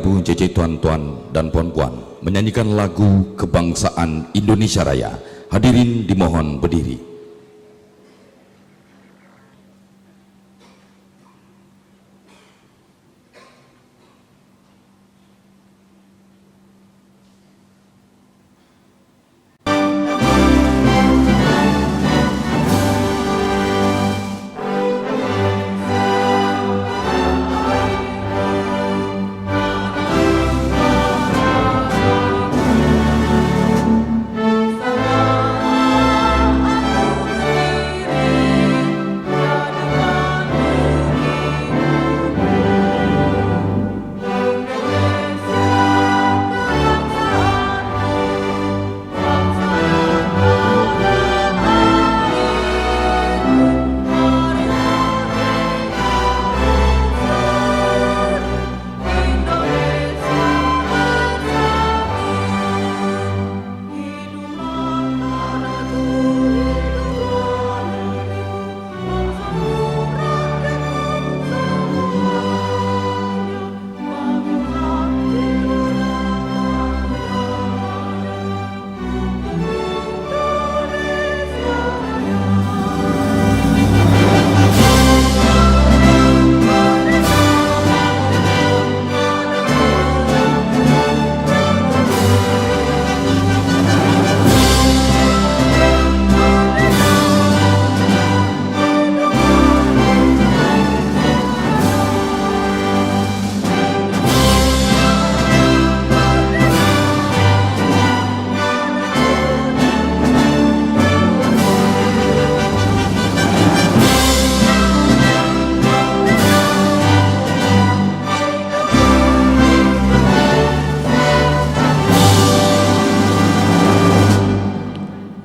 Ibu, Cece, tuan-tuan dan puan-puan menyanyikan lagu kebangsaan Indonesia Raya. Hadirin dimohon berdiri.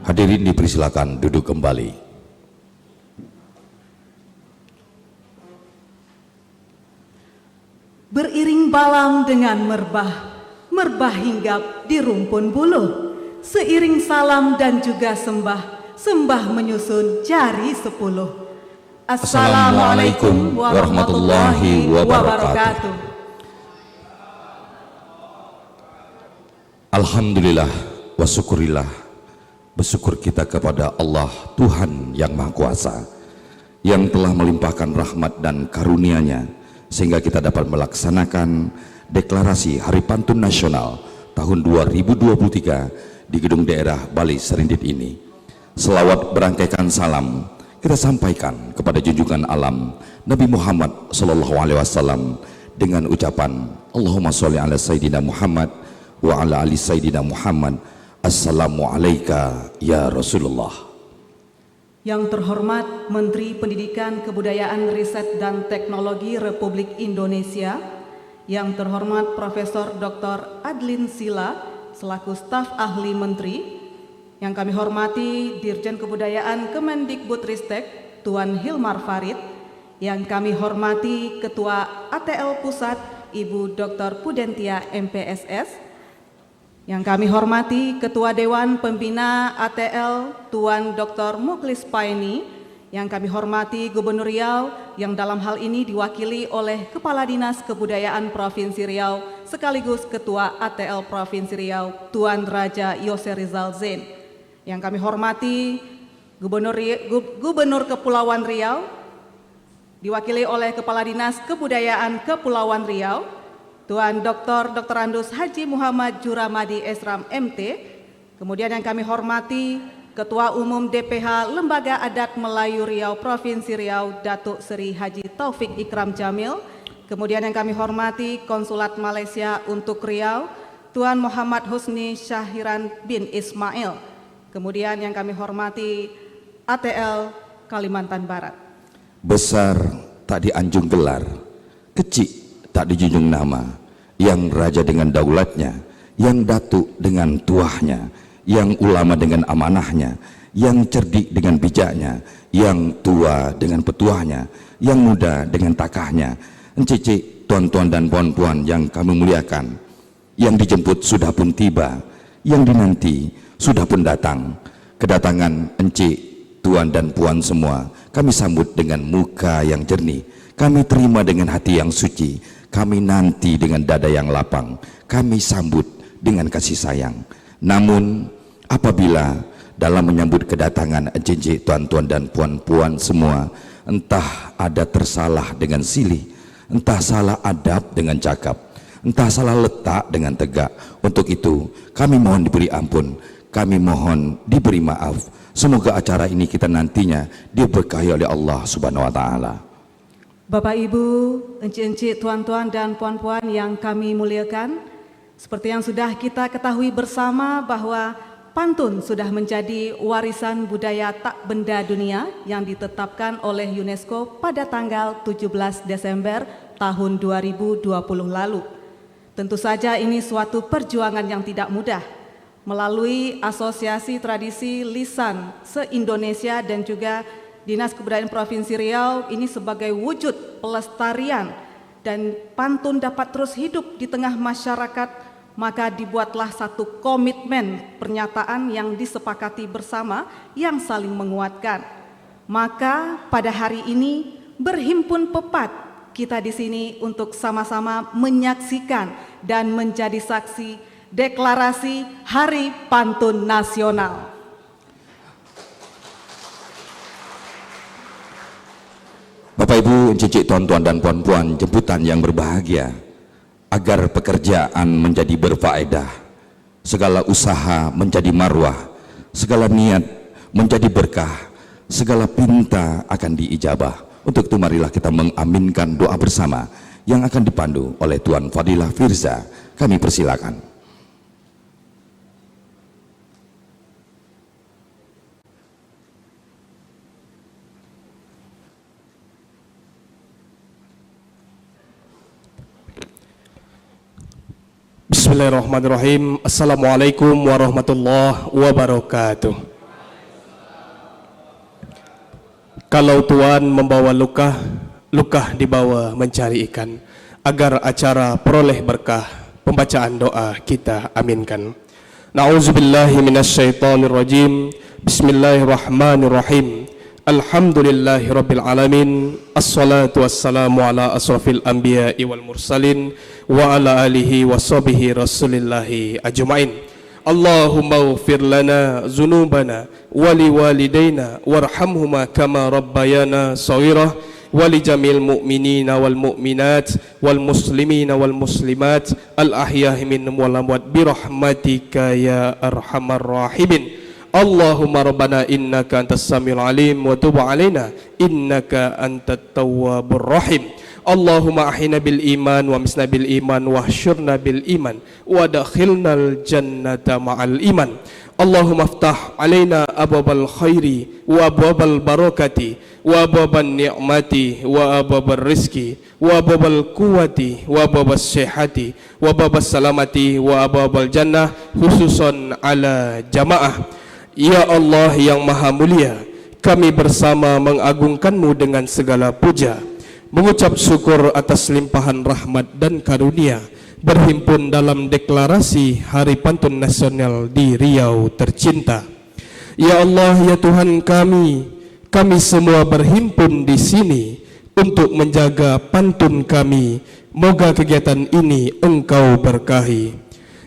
Hadirin dipersilakan duduk kembali. Beriring balang dengan merbah, merbah hinggap di rumpun buluh. Seiring salam dan juga sembah, sembah menyusun jari 10. Assalamualaikum warahmatullahi wabarakatuh. Alhamdulillah wa syukurillah. Bersyukur kita kepada Allah Tuhan yang Maha Kuasa yang telah melimpahkan rahmat dan karunia-Nya sehingga kita dapat melaksanakan deklarasi Hari Pantun Nasional tahun 2023 di gedung daerah Bali Serindit ini. Selawat berangkaikan salam kita sampaikan kepada junjungan alam Nabi Muhammad SAW dengan ucapan Allahumma sholli ala Sayyidina Muhammad wa ala ali Sayyidina Muhammad. Assalamualaikum ya Rasulullah. Yang terhormat Menteri Pendidikan, Kebudayaan, Riset dan Teknologi Republik Indonesia, yang terhormat Profesor Dr. Adlin Sila selaku staf ahli Menteri, yang kami hormati Dirjen Kebudayaan Kemendikbudristek Tuan Hilmar Farid, yang kami hormati Ketua ATL Pusat Ibu Dr. Pudentia MPSS, yang kami hormati Ketua Dewan Pembina ATL Tuan Dr. Muklis Paini, yang kami hormati Gubernur Riau yang dalam hal ini diwakili oleh Kepala Dinas Kebudayaan Provinsi Riau sekaligus Ketua ATL Provinsi Riau Tuan Raja Yose Rizal Zain, yang kami hormati Gubernur Kepulauan Riau diwakili oleh Kepala Dinas Kebudayaan Kepulauan Riau Tuan Dr. Andus Haji Muhammad Juramadi Esram MT, kemudian yang kami hormati Ketua Umum DPH Lembaga Adat Melayu Riau Provinsi Riau Datuk Seri Haji Taufik Ikram Jamil, kemudian yang kami hormati Konsulat Malaysia untuk Riau Tuan Muhammad Husni Syahiran bin Ismail, kemudian yang kami hormati ATL Kalimantan Barat. Besar tak dianjung gelar, kecil tak dijunjung nama, yang raja dengan daulatnya, yang datuk dengan tuahnya, yang ulama dengan amanahnya, yang cerdik dengan bijaknya, yang tua dengan petuahnya, yang muda dengan takahnya. Encik, tuan-tuan dan puan-puan yang kami muliakan, yang dijemput sudah pun tiba, yang dinanti sudah pun datang. Kedatangan encik, tuan dan puan semua kami sambut dengan muka yang jernih, kami terima dengan hati yang suci, kami nanti dengan dada yang lapang, kami sambut dengan kasih sayang. Namun apabila dalam menyambut kedatangan encik-encik, tuan-tuan dan puan-puan semua, entah ada tersalah dengan silih, entah salah adab dengan cakap, entah salah letak dengan tegak, untuk itu kami mohon diberi ampun, kami mohon diberi maaf. Semoga acara ini kita nantinya diberkahi oleh Allah Subhanahu wa taala. Bapak Ibu, encik-encik, tuan-tuan dan puan-puan yang kami muliakan, seperti yang sudah kita ketahui bersama bahwa pantun sudah menjadi warisan budaya tak benda dunia yang ditetapkan oleh UNESCO pada tanggal 17 Desember tahun 2020 lalu. Tentu saja ini suatu perjuangan yang tidak mudah. Melalui Asosiasi Tradisi Lisan se-Indonesia dan juga Dinas Kebudayaan Provinsi Riau, ini sebagai wujud pelestarian dan pantun dapat terus hidup di tengah masyarakat, maka dibuatlah satu komitmen pernyataan yang disepakati bersama yang saling menguatkan. Maka pada hari ini berhimpun pepat kita di sini untuk sama-sama menyaksikan dan menjadi saksi deklarasi Hari Pantun Nasional. Bapak Ibu, encik-encik, tuan-tuan dan puan-puan, jemputan yang berbahagia, agar pekerjaan menjadi berfaedah, segala usaha menjadi marwah, segala niat menjadi berkah, segala pinta akan diijabah. Untuk itu marilah kita mengaminkan doa bersama yang akan dipandu oleh Tuan Fadilah Firza. Kami persilakan. Bismillahirrahmanirrahim. Assalamualaikum warahmatullahi wabarakatuh. Kalau Tuhan membawa luka, luka dibawa mencari ikan. Agar acara peroleh berkah, pembacaan doa kita aminkan. Na'udzubillahi minasyaitonirrajim. Bismillahirrahmanirrahim. Alhamdulillahi rabbil alamin. Assalatu wassalamu ala asrafil anbiya'i wal mursalin wa ala alihi wa sahbihi rasulillahi ajma'in. Allahumma ighfir lana dzunubana wa liwalidayna warhamhuma kama rabbayana shaghira wa li jamil mu'minina wal mu'minat wal muslimina wal muslimat al ahya'i minhum wal amwat bi rahmatika ya arhamar rahimin. Allahumma rabbana innaka antas samiul alim wa tub alaina innaka antat tawwabur rahim. Allahumma ahina bil iman wa misna bil iman wa hsyurna bil iman wa dakhilnal jannata ma'al iman. Allahumma aftah alaina abwabal khairi wa abwabal barakati wa abwaban ni'mati wa abwabal rizki wa abwabal quwati wa abwabas sihhati wa abwabas salamati wa abwabal jannah, khususan ala jamaah. Ya Allah yang maha mulia, kami bersama mengagungkan-Mu dengan segala puja, mengucap syukur atas limpahan rahmat dan karunia, berhimpun dalam deklarasi Hari Pantun Nasional di Riau tercinta. Ya Allah, ya Tuhan kami semua berhimpun di sini untuk menjaga pantun kami. Moga kegiatan ini Engkau berkahi.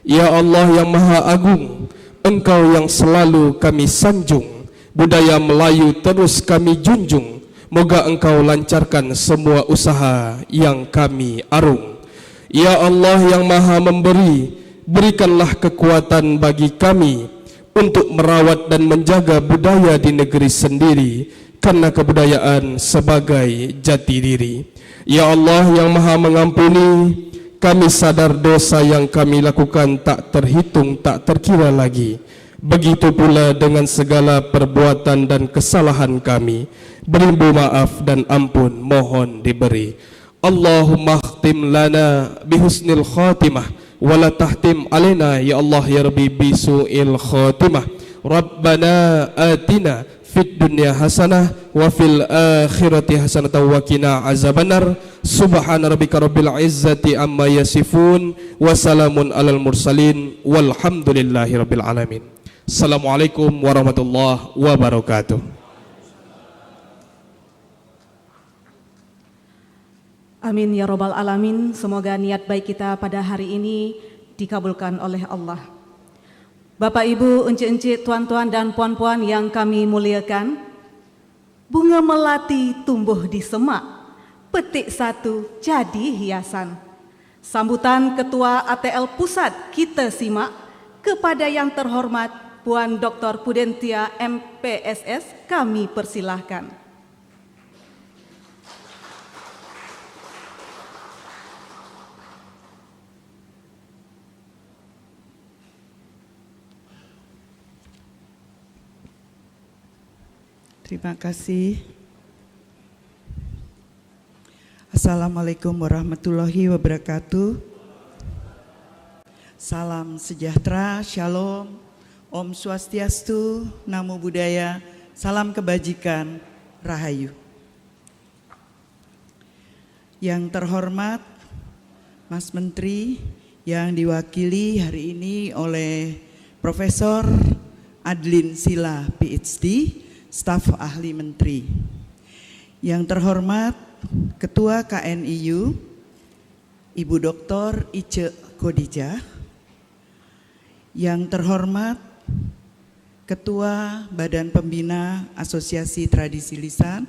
Ya Allah yang maha agung, Engkau yang selalu kami sanjung, budaya Melayu terus kami junjung. Moga Engkau lancarkan semua usaha yang kami arung. Ya Allah yang maha memberi, berikanlah kekuatan bagi kami untuk merawat dan menjaga budaya di negeri sendiri, karena kebudayaan sebagai jati diri. Ya Allah yang maha mengampuni, kami sadar dosa yang kami lakukan tak terhitung, tak terkira lagi. Begitu pula dengan segala perbuatan dan kesalahan kami. Beribu maaf dan ampun mohon diberi. Allahumma khtim lana bihusnil khatimah wala tahtim alaina ya Allah ya Rabbi bisu'il khatimah. Rabbana atina fid dunya hasanah wa fil akhirati hasanah wa qina azabannar. Subhana rabbika rabbil izzati amma yasifun wa salamun alal mursalin walhamdulillahi rabbil alamin. Assalamualaikum warahmatullahi wabarakatuh. Amin ya robbal alamin. Semoga niat baik kita pada hari ini dikabulkan oleh Allah. Bapak, Ibu, encik-encik, tuan-tuan dan puan-puan yang kami muliakan, bunga melati tumbuh di semak, petik satu jadi hiasan. Sambutan Ketua ATL Pusat kita simak kepada yang terhormat Puan Dr. Pudentia MPSS, kami persilahkan. Terima kasih. Assalamualaikum warahmatullahi wabarakatuh. Salam sejahtera, shalom, Om Swastiastu, Namo Buddhaya, salam kebajikan, Rahayu. Yang terhormat Mas Menteri yang diwakili hari ini oleh Profesor Adlin Sila, PhD, staf ahli menteri. Yang terhormat Ketua KNIU, Ibu Dr. Ice Khadijah. Yang terhormat Ketua Badan Pembina Asosiasi Tradisi Lisan,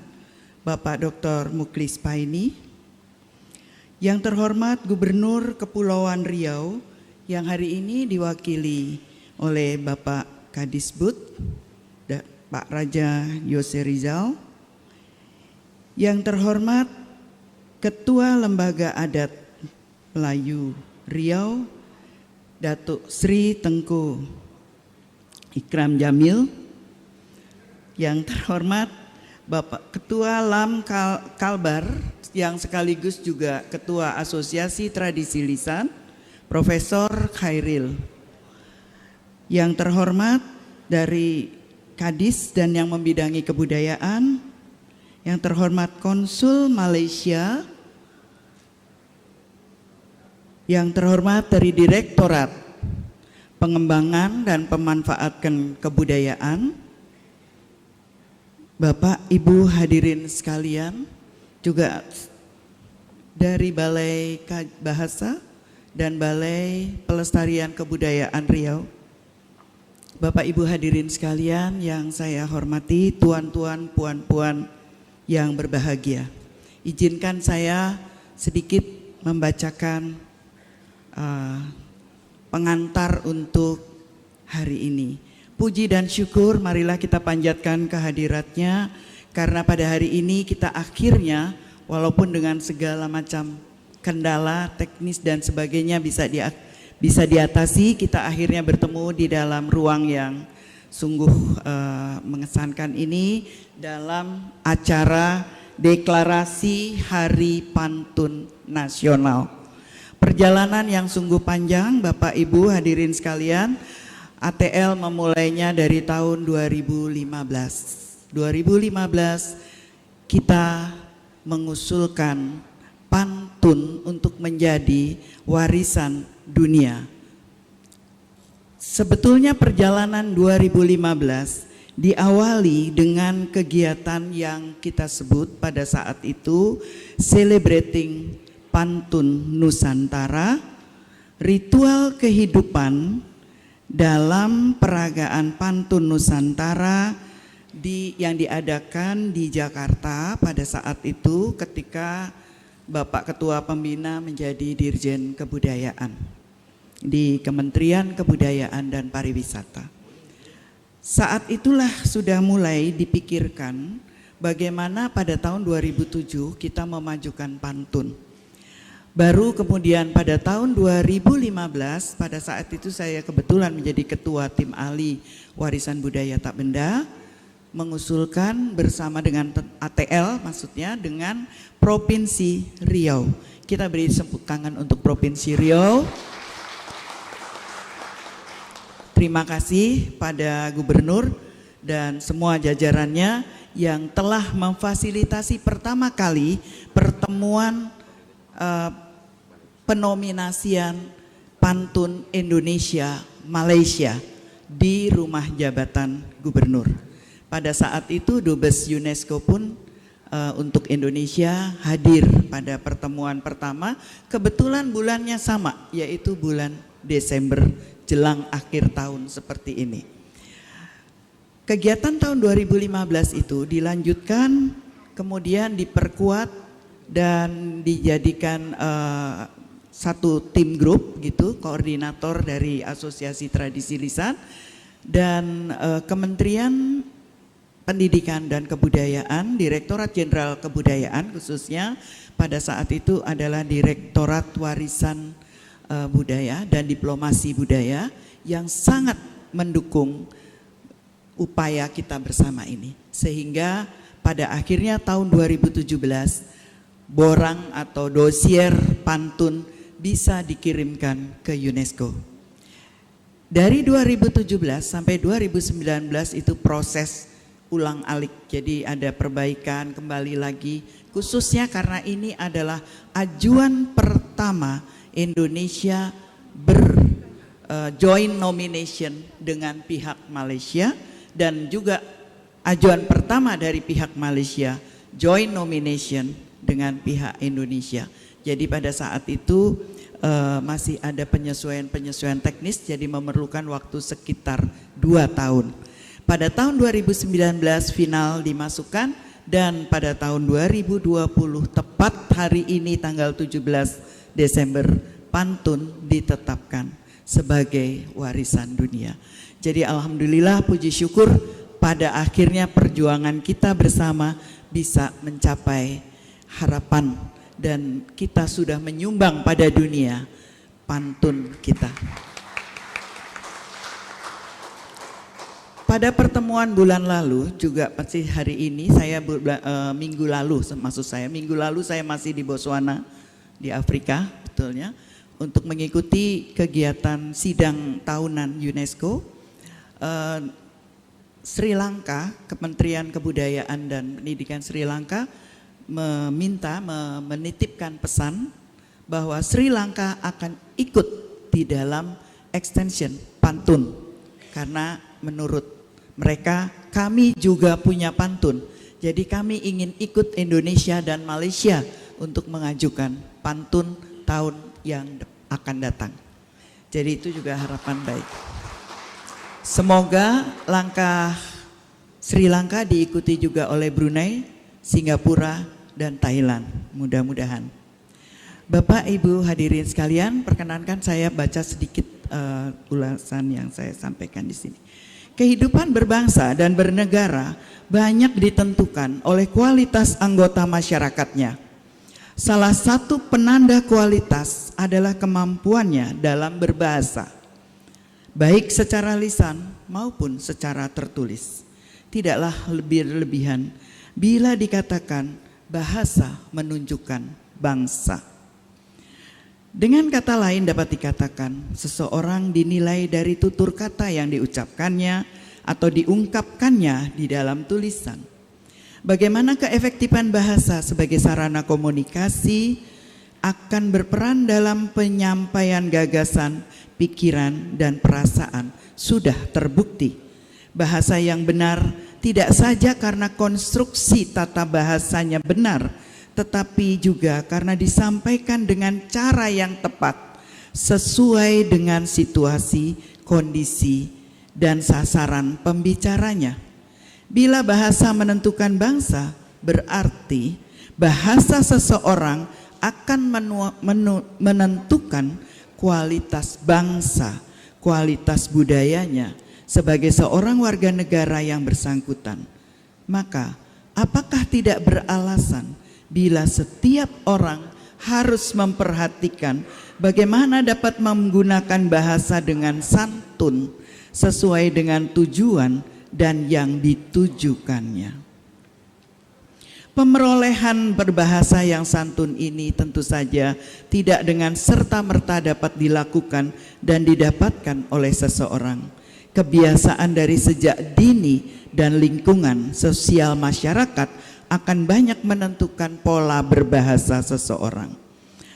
Bapak Dr. Muklis Paini. Yang terhormat Gubernur Kepulauan Riau yang hari ini diwakili oleh Bapak Kadisbud, Pak Raja Yose Rizal. Yang terhormat Ketua Lembaga Adat Melayu Riau, Datuk Sri Tengku Ikram Jamil. Yang terhormat Bapak Ketua Lam Kalbar yang sekaligus juga Ketua Asosiasi Tradisi Lisan, Profesor Khairil. Yang terhormat dari Kadis dan yang membidangi kebudayaan, yang terhormat Konsul Malaysia, yang terhormat dari Direktorat Pengembangan dan Pemanfaatan Kebudayaan, Bapak Ibu hadirin sekalian, juga dari Balai Bahasa dan Balai Pelestarian Kebudayaan Riau. Bapak Ibu hadirin sekalian yang saya hormati, tuan-tuan, puan-puan yang berbahagia. Izinkan saya sedikit membacakan pengantar untuk hari ini. Puji dan syukur marilah kita panjatkan kehadiratnya, karena pada hari ini kita akhirnya walaupun dengan segala macam kendala teknis dan sebagainya bisa diatasi, kita akhirnya bertemu di dalam ruang yang sungguh mengesankan ini dalam acara Deklarasi Hari Pantun Nasional. Perjalanan yang sungguh panjang, Bapak Ibu hadirin sekalian. ATL memulainya dari tahun 2015. 2015 kita mengusulkan pantun untuk menjadi warisan dunia. Sebetulnya perjalanan 2015 diawali dengan kegiatan yang kita sebut pada saat itu Celebrating Pantun Nusantara, ritual kehidupan dalam peragaan pantun Nusantara yang diadakan di Jakarta pada saat itu ketika Bapak Ketua Pembina menjadi Dirjen Kebudayaan di Kementerian Kebudayaan dan Pariwisata. Saat itulah sudah mulai dipikirkan bagaimana pada tahun 2007 kita memajukan pantun. Baru kemudian pada tahun 2015, pada saat itu saya kebetulan menjadi Ketua Tim Ahli Warisan Budaya Tak Benda, mengusulkan bersama dengan ATL, maksudnya dengan Provinsi Riau. Kita beri tepuk tangan untuk Provinsi Riau. Terima kasih pada Gubernur dan semua jajarannya yang telah memfasilitasi pertama kali pertemuan penominasian pantun Indonesia Malaysia di Rumah Jabatan Gubernur. Pada saat itu Dubes UNESCO pun untuk Indonesia hadir pada pertemuan pertama. Kebetulan bulannya sama, yaitu bulan Desember jelang akhir tahun seperti ini. Kegiatan tahun 2015 itu dilanjutkan, kemudian diperkuat dan dijadikan satu tim grup gitu, koordinator dari Asosiasi Tradisi Lisan dan Kementerian Pendidikan dan Kebudayaan, Direktorat Jenderal Kebudayaan khususnya pada saat itu adalah Direktorat Warisan Budaya dan Diplomasi Budaya yang sangat mendukung upaya kita bersama ini. Sehingga pada akhirnya tahun 2017 borang atau dosier pantun bisa dikirimkan ke UNESCO. Dari 2017 sampai 2019 itu proses ulang alik, jadi ada perbaikan kembali lagi, khususnya karena ini adalah ajuan pertama Indonesia joint nomination dengan pihak Malaysia dan juga ajuan pertama dari pihak Malaysia joint nomination dengan pihak Indonesia. Jadi pada saat itu masih ada penyesuaian teknis, jadi memerlukan waktu sekitar 2 tahun. Pada tahun 2019 final dimasukkan dan pada tahun 2020 tepat hari ini tanggal 17 Desember pantun ditetapkan sebagai warisan dunia. Jadi alhamdulillah puji syukur pada akhirnya perjuangan kita bersama bisa mencapai harapan dan kita sudah menyumbang pada dunia pantun kita. Pada pertemuan bulan lalu juga pasti hari ini minggu lalu saya masih di Botswana di Afrika betulnya untuk mengikuti kegiatan sidang tahunan UNESCO. Sri Lanka, Kementerian Kebudayaan dan Pendidikan Sri Lanka menitipkan pesan bahwa Sri Lanka akan ikut di dalam extension pantun karena menurut mereka kami juga punya pantun. Jadi kami ingin ikut Indonesia dan Malaysia untuk mengajukan pantun tahun yang akan datang. Jadi itu juga harapan baik. Semoga langkah Sri Lanka diikuti juga oleh Brunei, Singapura, dan Thailand. Mudah-mudahan. Bapak Ibu hadirin sekalian, perkenankan saya baca sedikit ulasan yang saya sampaikan di sini. Kehidupan berbangsa dan bernegara banyak ditentukan oleh kualitas anggota masyarakatnya. Salah satu penanda kualitas adalah kemampuannya dalam berbahasa, baik secara lisan maupun secara tertulis. Tidaklah lebih-lebihan bila dikatakan bahasa menunjukkan bangsa. Dengan kata lain dapat dikatakan seseorang dinilai dari tutur kata yang diucapkannya atau diungkapkannya di dalam tulisan. Bagaimana keefektifan bahasa sebagai sarana komunikasi akan berperan dalam penyampaian gagasan, pikiran, dan perasaan sudah terbukti. Bahasa yang benar tidak saja karena konstruksi tata bahasanya benar, tetapi juga karena disampaikan dengan cara yang tepat, sesuai dengan situasi, kondisi, dan sasaran pembicaranya. Bila bahasa menentukan bangsa, berarti bahasa seseorang akan menentukan kualitas bangsa, kualitas budayanya sebagai seorang warga negara yang bersangkutan. Maka, apakah tidak beralasan bila setiap orang harus memperhatikan bagaimana dapat menggunakan bahasa dengan santun sesuai dengan tujuan dan yang ditujukannya. Pemerolehan berbahasa yang santun ini tentu saja tidak dengan serta-merta dapat dilakukan dan didapatkan oleh seseorang. Kebiasaan dari sejak dini dan lingkungan sosial masyarakat akan banyak menentukan pola berbahasa seseorang.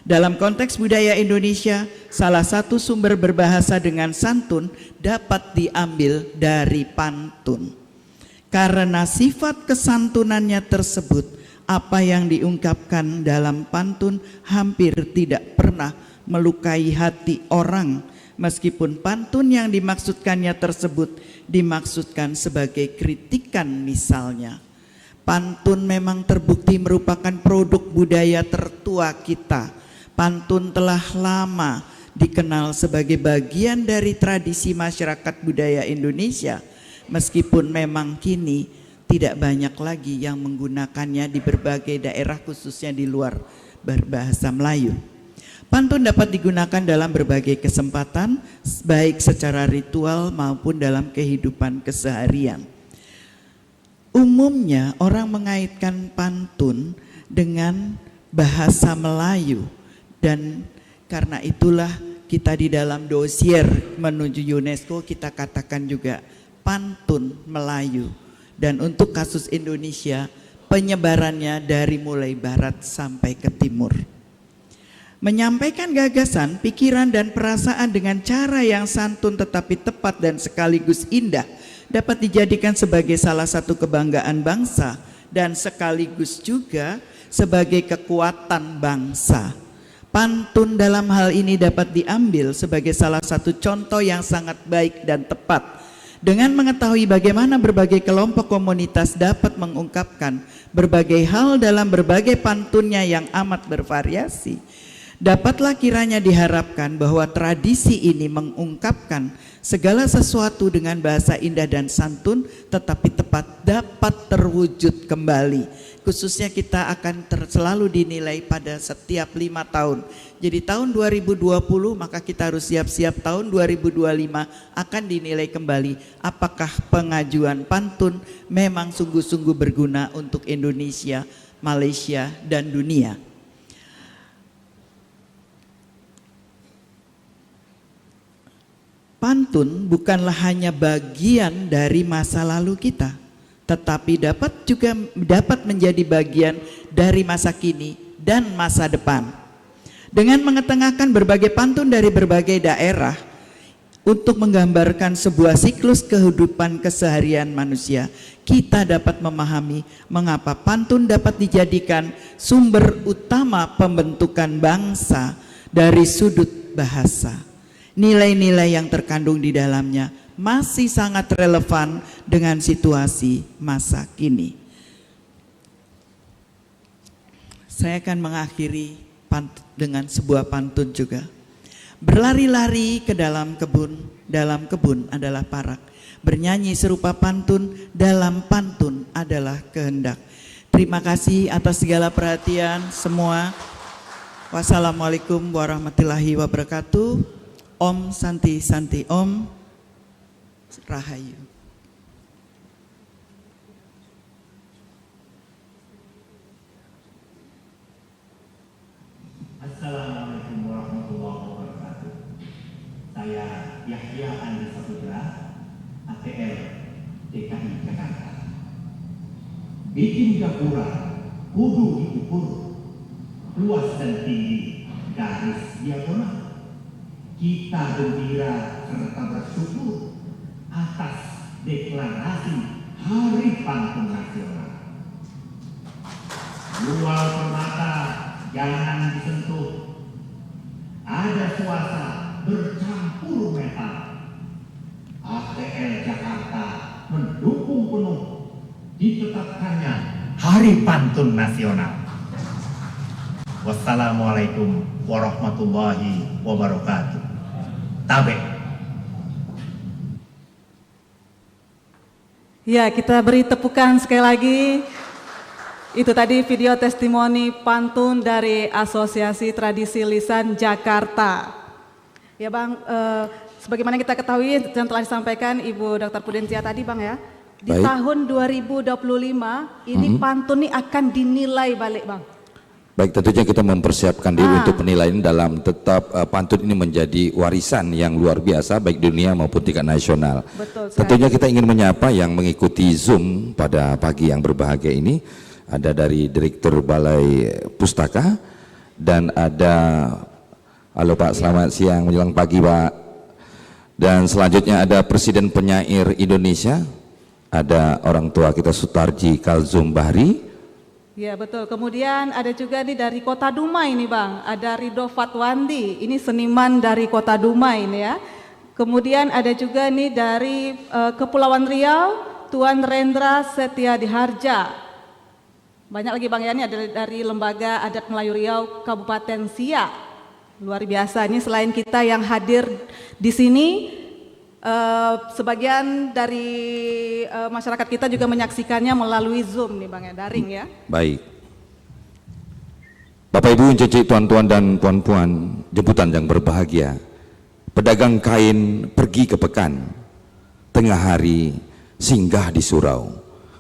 Dalam konteks budaya Indonesia, salah satu sumber berbahasa dengan santun dapat diambil dari pantun. Karena sifat kesantunannya tersebut Apa yang diungkapkan dalam pantun hampir tidak pernah melukai hati orang, meskipun pantun yang dimaksudkannya tersebut dimaksudkan sebagai kritikan misalnya. Pantun memang terbukti merupakan produk budaya tertua kita. Pantun telah lama dikenal sebagai bagian dari tradisi masyarakat budaya Indonesia, meskipun memang kini tidak banyak lagi yang menggunakannya di berbagai daerah, khususnya di luar berbahasa Melayu. Pantun dapat digunakan dalam berbagai kesempatan, baik secara ritual maupun dalam kehidupan keseharian. Umumnya orang mengaitkan pantun dengan bahasa Melayu, dan karena itulah kita di dalam dosier menuju UNESCO kita katakan juga pantun Melayu. Dan untuk kasus Indonesia, penyebarannya dari mulai barat sampai ke timur. Menyampaikan gagasan, pikiran dan perasaan dengan cara yang santun tetapi tepat dan sekaligus indah dapat dijadikan sebagai salah satu kebanggaan bangsa dan sekaligus juga sebagai kekuatan bangsa. Pantun dalam hal ini dapat diambil sebagai salah satu contoh yang sangat baik dan tepat. Dengan mengetahui bagaimana berbagai kelompok komunitas dapat mengungkapkan berbagai hal dalam berbagai pantunnya yang amat bervariasi, dapatlah kiranya diharapkan bahwa tradisi ini mengungkapkan segala sesuatu dengan bahasa indah dan santun tetapi tepat dapat terwujud kembali. Khususnya kita akan selalu dinilai pada setiap 5 tahun. Jadi tahun 2020 maka kita harus siap-siap tahun 2025 akan dinilai kembali apakah pengajuan pantun memang sungguh-sungguh berguna untuk Indonesia, Malaysia dan dunia. Pantun bukanlah hanya bagian dari masa lalu kita, tetapi dapat menjadi bagian dari masa kini dan masa depan. Dengan mengetengahkan berbagai pantun dari berbagai daerah untuk menggambarkan sebuah siklus kehidupan keseharian manusia, kita dapat memahami mengapa pantun dapat dijadikan sumber utama pembentukan bangsa dari sudut bahasa. Nilai-nilai yang terkandung di dalamnya masih sangat relevan dengan situasi masa kini. Saya akan mengakhiri dengan sebuah pantun juga. Berlari-lari ke dalam kebun adalah parak. Bernyanyi serupa pantun, dalam pantun adalah kehendak. Terima kasih atas segala perhatian semua. Wassalamualaikum warahmatullahi wabarakatuh. Om Santi Santi Om. Rahayu. Assalamualaikum warahmatullahi wabarakatuh. Saya Yahya Andi Saputra, ATL DKI Jakarta. Bikin gapura, kudu diukur, luas dan tinggi, garis diagonal. Kita gembira serta bersyukur atas deklarasi Hari Pantun Nasional. Luar permata jangan disentuh, ada suasa bercampur metal. ATL Jakarta mendukung penuh ditetapkannya Hari Pantun Nasional. Wassalamualaikum warahmatullahi wabarakatuh. Tabe. Ya, kita beri tepukan sekali lagi. Itu tadi video testimoni pantun dari Asosiasi Tradisi Lisan Jakarta. Ya Bang, sebagaimana kita ketahui dan telah disampaikan Ibu Dr. Pudensia tadi Bang ya, di Baik. tahun 2025 ini pantun ini akan dinilai balik Bang. Baik, tentunya kita mempersiapkan diri untuk penilaian dalam tetap pantun ini menjadi warisan yang luar biasa baik di dunia maupun tingkat nasional. Betul sekali. Tentunya kita ingin menyapa yang mengikuti Zoom pada pagi yang berbahagia ini. Ada dari Direktur Balai Pustaka dan ada, halo Pak, selamat siang menjelang pagi Pak. Dan selanjutnya ada Presiden Penyair Indonesia, ada orang tua kita Sutarji Kalzum Bahri, Ya betul. Kemudian ada juga nih dari Kota Dumai nih Bang, ada Ridho Fatwandi, ini seniman dari Kota Dumai nih ya. Kemudian ada juga nih dari Kepulauan Riau, Tuan Rendra Setia Diharja. Banyak lagi Bang ya, ini ada dari Lembaga Adat Melayu Riau Kabupaten Siak. Luar biasa, ini selain kita yang hadir di sini, sebagian dari masyarakat kita juga menyaksikannya melalui Zoom nih Bang ya, daring ya. Baik. Bapak Ibu, cicik, tuan-tuan dan puan-puan, jemputan yang berbahagia. Pedagang kain pergi ke pekan, tengah hari singgah di surau.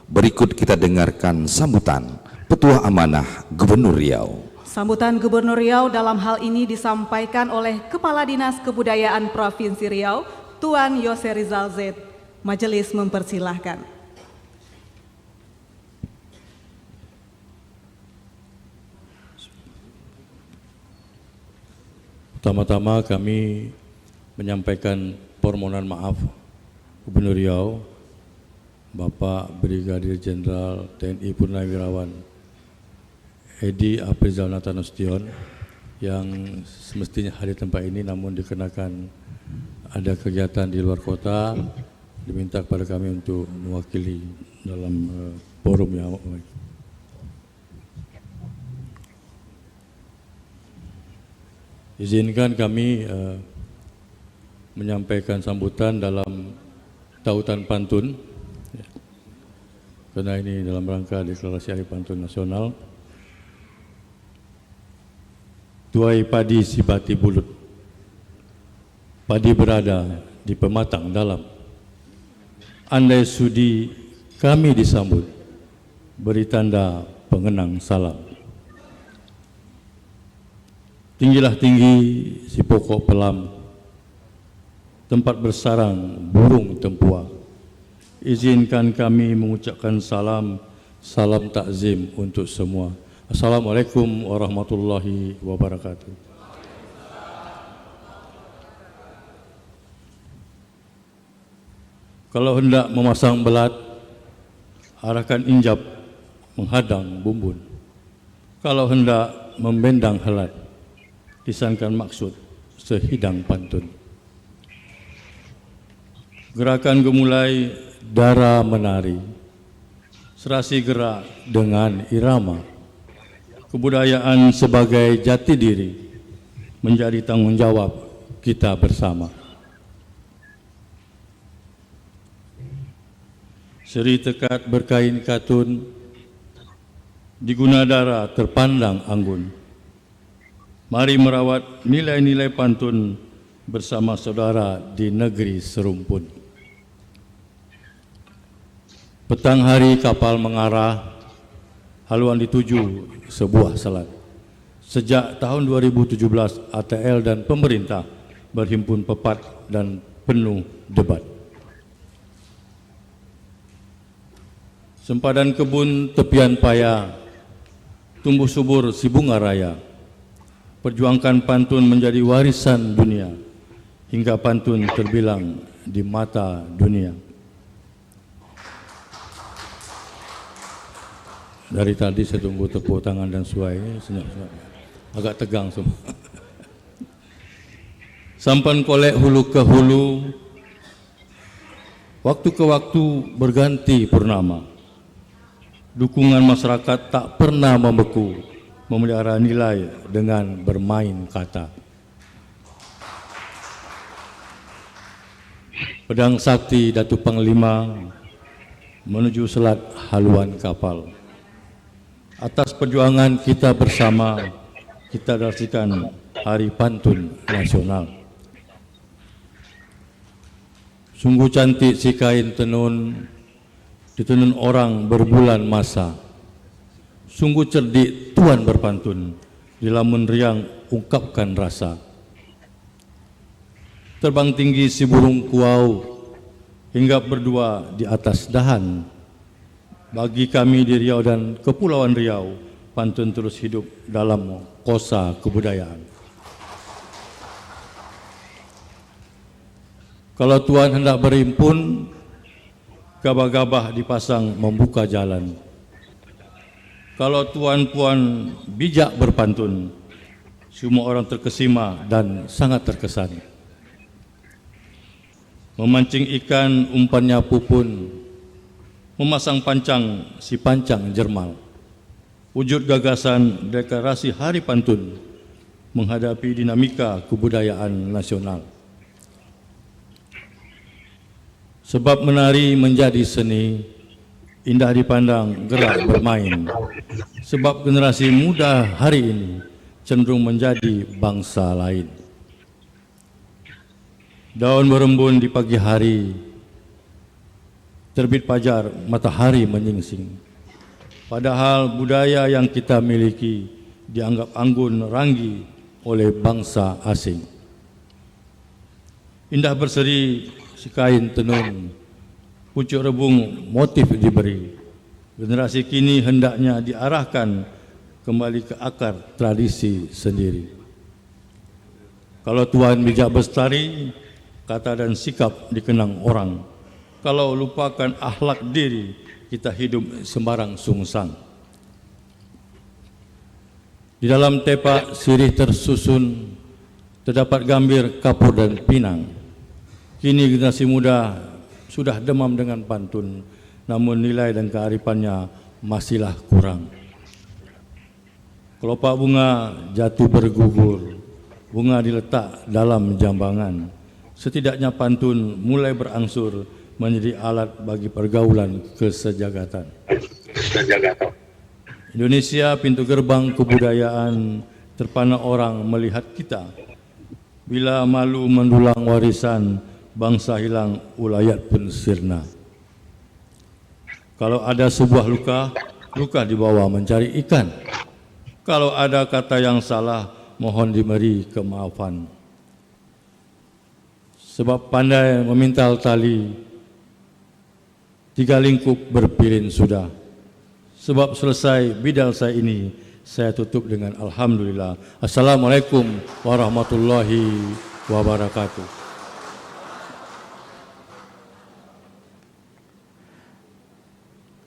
Berikut kita dengarkan sambutan Petua Amanah Gubernur Riau. Sambutan Gubernur Riau dalam hal ini disampaikan oleh Kepala Dinas Kebudayaan Provinsi Riau, Tuan Yose Rizal Z. Majelis mempersilahkan. Pertama-tama kami menyampaikan permohonan maaf Gubernur Riau, Bapak Brigadir Jenderal TNI Purnawirawan Edi Aprizal Nathanasution yang semestinya hadir tempat ini namun dikenakan ada kegiatan di luar kota, diminta kepada kami untuk mewakili dalam forum yang baik. Izinkan kami menyampaikan sambutan dalam tautan pantun, ya, karena ini dalam rangka deklarasi Hari Pantun Nasional. Tuai padi sibati bulut, padi berada di pematang dalam. Andai sudi kami disambut, beri tanda pengenang salam. Tinggilah tinggi si pokok pelam, tempat bersarang burung tempua. Izinkan kami mengucapkan salam takzim untuk semua. Assalamualaikum warahmatullahi wabarakatuh. Kalau hendak memasang belat, arahkan injap menghadang bumbun. Kalau hendak membendang helat, lisankan maksud sehidang pantun. Gerakan gemulai dara menari, serasi gerak dengan irama. Kebudayaan sebagai jati diri menjadi tanggung jawab kita bersama. Seri tekat berkain katun, di Gunadara terpandang anggun. Mari merawat nilai-nilai pantun bersama saudara di negeri serumpun. Petang hari kapal mengarah, haluan dituju sebuah selat. Sejak tahun 2017, ATL dan pemerintah berhimpun pepat dan penuh debat. Sempadan kebun tepian paya, tumbuh subur si bunga raya. Perjuangkan pantun menjadi warisan dunia, hingga pantun terbilang di mata dunia. Dari tadi saya tunggu tepuk tangan dan suai, senyap-senyap. Agak tegang semua. Sampan kolek hulu ke hulu, waktu ke waktu berganti purnama. Dukungan masyarakat tak pernah membeku, memelihara nilai dengan bermain kata. Pedang sakti Datuk Panglima menuju selat haluan kapal. Atas perjuangan kita bersama, kita deklarasikan Hari Pantun Nasional. Sungguh cantik si kain tenun, ditenun orang berbulan masa. Sungguh cerdik tuan berpantun, di lamun riang ungkapkan rasa. Terbang tinggi si burung kuau, hingga berdua di atas dahan. Bagi kami di Riau dan Kepulauan Riau, pantun terus hidup dalam kosa kebudayaan. Kalau tuan hendak berhimpun, gabah-gabah dipasang membuka jalan. Kalau tuan-puan bijak berpantun, semua orang terkesima dan sangat terkesan. Memancing ikan umpannya pupun, memasang pancang si pancang jermal. Wujud gagasan deklarasi Hari Pantun menghadapi dinamika kebudayaan nasional. Sebab menari menjadi seni, indah dipandang, gerak bermain. Sebab generasi muda hari ini cenderung menjadi bangsa lain. Daun berembun di pagi hari, terbit fajar matahari menyingsing. Padahal budaya yang kita miliki dianggap anggun ranggi oleh bangsa asing. Indah berseri si kain tenun, pucuk rebung motif diberi. Generasi kini hendaknya diarahkan kembali ke akar tradisi sendiri. Kalau Tuhan bijak bestari, kata dan sikap dikenang orang. Kalau lupakan akhlak diri, kita hidup sembarang sungsang. Di dalam tepak sirih tersusun, terdapat gambir, kapur dan pinang. Kini generasi muda sudah demam dengan pantun, namun nilai dan kearifannya masihlah kurang. Kelopak bunga jatuh bergugur, bunga diletak dalam jambangan. Setidaknya pantun mulai berangsur menjadi alat bagi pergaulan kesejagatan. Indonesia pintu gerbang kebudayaan, terpana orang melihat kita. Bila malu mendulang warisan, bangsa hilang, ulayat pun sirna. Kalau ada sebuah luka, luka dibawa mencari ikan. Kalau ada kata yang salah, mohon diberi kemaafan. Sebab pandai memintal tali, 3 lingkup berpilin sudah. Sebab selesai bidal saya ini, saya tutup dengan Alhamdulillah. Assalamualaikum warahmatullahi wabarakatuh.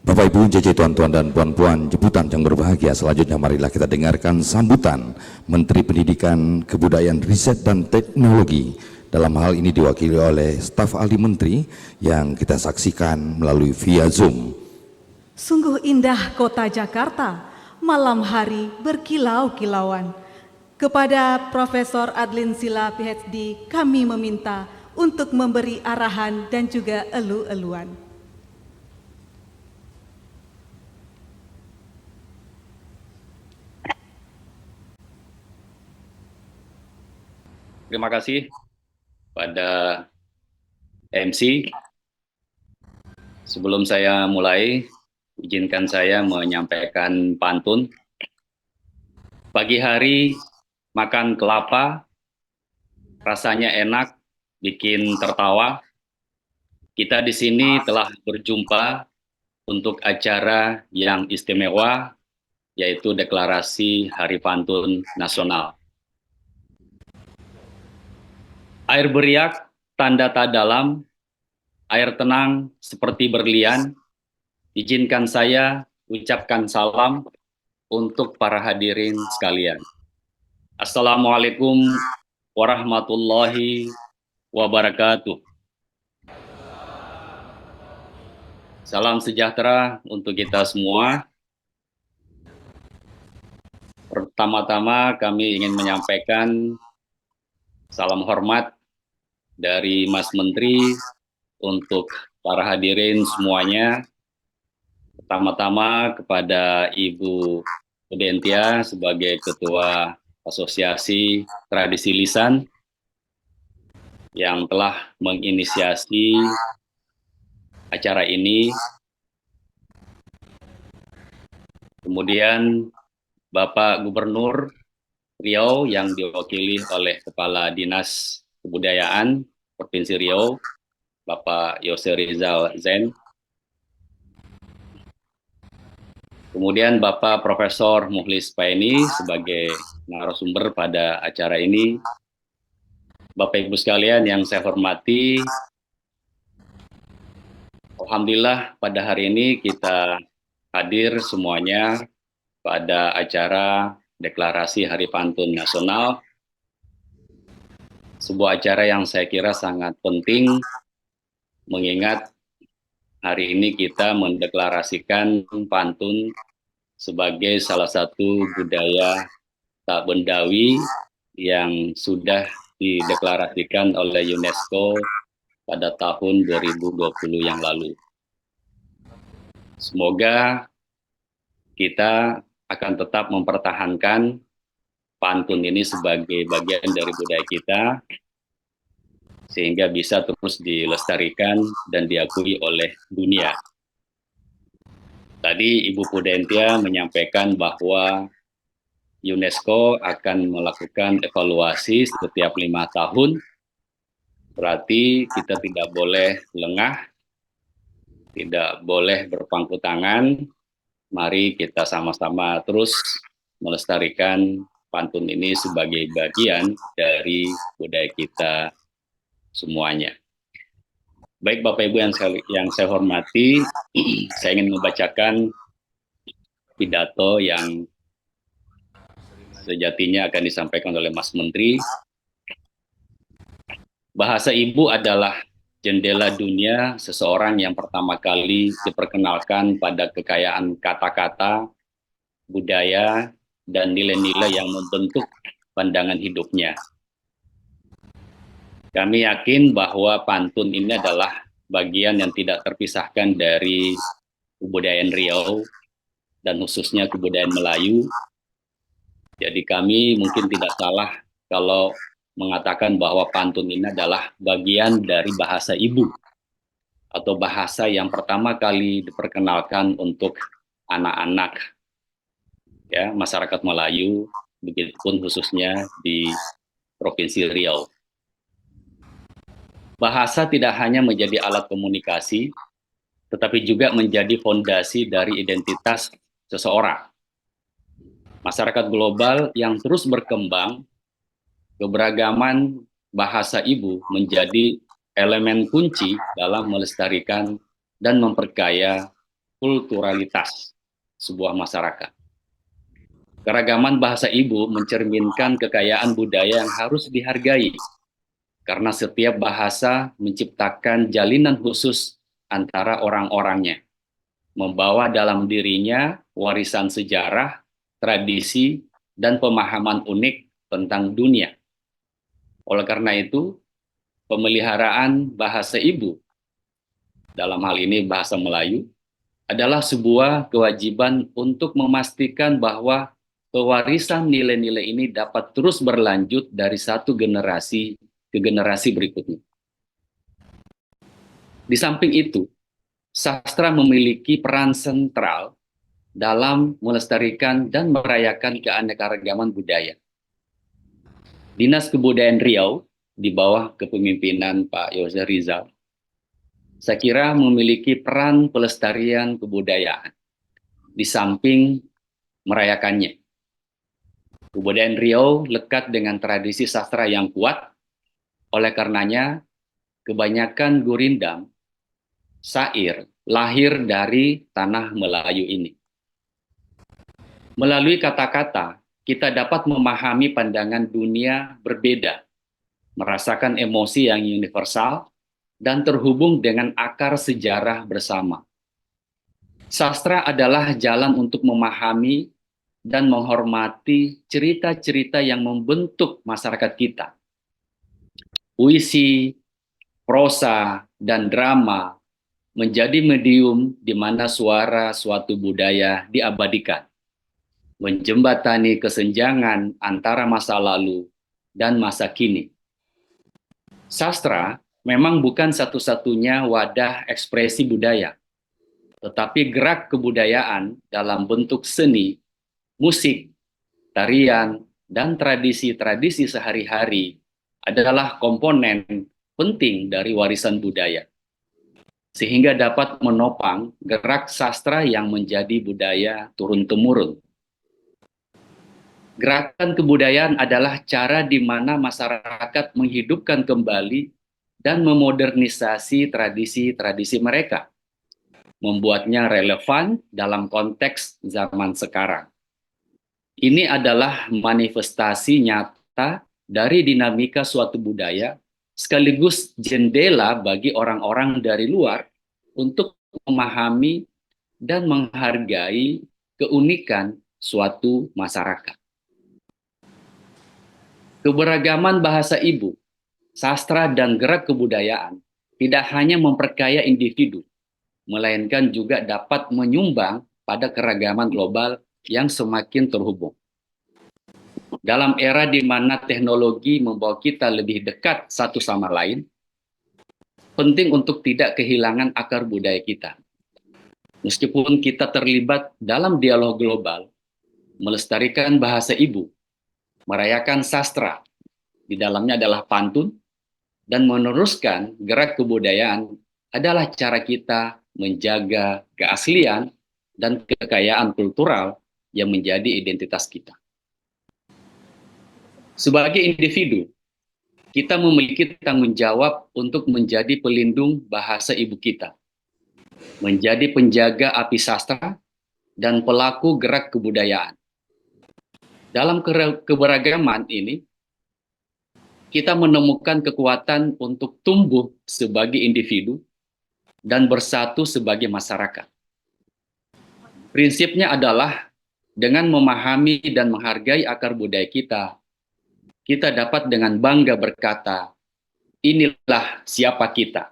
Bapak Ibu, JJ, tuan-tuan dan puan-puan, jemputan yang berbahagia, selanjutnya marilah kita dengarkan sambutan Menteri Pendidikan, Kebudayaan, Riset dan Teknologi. Dalam hal ini diwakili oleh staf ahli menteri yang kita saksikan melalui via Zoom. Sungguh indah kota Jakarta, malam hari berkilau-kilauan. Kepada Profesor Adlin Sila PhD kami meminta untuk memberi arahan dan juga elu-eluan. Terima kasih pada MC. Sebelum saya mulai, izinkan saya menyampaikan pantun. Pagi hari makan kelapa, rasanya enak, bikin tertawa. Kita di sini telah berjumpa untuk acara yang istimewa, yaitu Deklarasi Hari Pantun Nasional. Air beriak, tanda tak dalam, air tenang seperti berlian. Izinkan saya ucapkan salam untuk para hadirin sekalian. Assalamualaikum warahmatullahi wabarakatuh. Salam sejahtera untuk kita semua. Pertama-tama kami ingin menyampaikan salam hormat dari Mas Menteri untuk para hadirin semuanya. Pertama-tama kepada Ibu Pudentia sebagai Ketua Asosiasi Tradisi Lisan yang telah menginisiasi acara ini. Kemudian Bapak Gubernur Riau yang diwakili oleh Kepala Dinas Kebudayaan Provinsi Riau, Bapak Yose Rizal Zen. Kemudian Bapak Profesor Mukhlis Paini sebagai narasumber pada acara ini. Bapak Ibu sekalian yang saya hormati, alhamdulillah pada hari ini kita hadir semuanya pada acara Deklarasi Hari Pantun Nasional, sebuah acara yang saya kira sangat penting mengingat hari ini kita mendeklarasikan pantun sebagai salah satu budaya tak bendawi yang sudah dideklarasikan oleh UNESCO pada tahun 2020 yang lalu. Semoga kita akan tetap mempertahankan pantun ini sebagai bagian dari budaya kita, sehingga bisa terus dilestarikan dan diakui oleh dunia. Tadi Ibu Pudentia menyampaikan bahwa UNESCO akan melakukan evaluasi setiap 5 tahun, berarti kita tidak boleh lengah, tidak boleh berpangku tangan. Mari kita sama-sama terus melestarikan pantun ini sebagai bagian dari budaya kita semuanya. Baik Bapak Ibu yang saya hormati, saya ingin membacakan pidato yang sejatinya akan disampaikan oleh Mas Menteri. Bahasa ibu adalah jendela dunia seseorang yang pertama kali diperkenalkan pada kekayaan kata-kata, budaya, dan nilai-nilai yang membentuk pandangan hidupnya. Kami yakin bahwa pantun ini adalah bagian yang tidak terpisahkan dari kebudayaan Riau dan khususnya kebudayaan Melayu. Jadi kami mungkin tidak salah kalau mengatakan bahwa pantun ini adalah bagian dari bahasa ibu atau bahasa yang pertama kali diperkenalkan untuk anak-anak ya masyarakat Melayu, begitupun khususnya di Provinsi Riau. Bahasa tidak hanya menjadi alat komunikasi, tetapi juga menjadi fondasi dari identitas seseorang. Masyarakat global yang terus berkembang, keberagaman bahasa ibu menjadi elemen kunci dalam melestarikan dan memperkaya kulturalitas sebuah masyarakat. Keragaman bahasa ibu mencerminkan kekayaan budaya yang harus dihargai, karena setiap bahasa menciptakan jalinan khusus antara orang-orangnya, membawa dalam dirinya warisan sejarah, tradisi, dan pemahaman unik tentang dunia. Oleh karena itu, pemeliharaan bahasa ibu, dalam hal ini bahasa Melayu, adalah sebuah kewajiban untuk memastikan bahwa pewarisan nilai-nilai ini dapat terus berlanjut dari satu generasi ke generasi berikutnya. Di samping itu, sastra memiliki peran sentral dalam melestarikan dan merayakan keanekaragaman budaya. Dinas Kebudayaan Riau di bawah kepemimpinan Pak Yose Rizal, saya kira memiliki peran pelestarian kebudayaan di samping merayakannya. Kebudayaan Riau lekat dengan tradisi sastra yang kuat, oleh karenanya kebanyakan gurindam, syair lahir dari tanah Melayu ini. Melalui kata-kata, kita dapat memahami pandangan dunia berbeda, merasakan emosi yang universal, dan terhubung dengan akar sejarah bersama. Sastra adalah jalan untuk memahami dan menghormati cerita-cerita yang membentuk masyarakat kita. Puisi, prosa, dan drama menjadi medium di mana suara suatu budaya diabadikan, menjembatani kesenjangan antara masa lalu dan masa kini. Sastra memang bukan satu-satunya wadah ekspresi budaya, tetapi gerak kebudayaan dalam bentuk seni, musik, tarian, dan tradisi-tradisi sehari-hari adalah komponen penting dari warisan budaya, sehingga dapat menopang gerak sastra yang menjadi budaya turun-temurun. Gerakan kebudayaan adalah cara di mana masyarakat menghidupkan kembali dan memodernisasi tradisi-tradisi mereka, membuatnya relevan dalam konteks zaman sekarang. Ini adalah manifestasi nyata dari dinamika suatu budaya, sekaligus jendela bagi orang-orang dari luar untuk memahami dan menghargai keunikan suatu masyarakat. Keberagaman bahasa ibu, sastra, dan gerak kebudayaan tidak hanya memperkaya individu, melainkan juga dapat menyumbang pada keragaman global yang semakin terhubung. Dalam era di mana teknologi membawa kita lebih dekat satu sama lain, penting untuk tidak kehilangan akar budaya kita. Meskipun kita terlibat dalam dialog global, melestarikan bahasa ibu, merayakan sastra, di dalamnya adalah pantun, dan meneruskan gerak kebudayaan adalah cara kita menjaga keaslian dan kekayaan kultural yang menjadi identitas kita. Sebagai individu, kita memiliki tanggung jawab untuk menjadi pelindung bahasa ibu kita, menjadi penjaga api sastra, dan pelaku gerak kebudayaan. Dalam keberagaman ini, kita menemukan kekuatan untuk tumbuh sebagai individu dan bersatu sebagai masyarakat. Prinsipnya adalah dengan memahami dan menghargai akar budaya kita, kita dapat dengan bangga berkata, inilah siapa kita,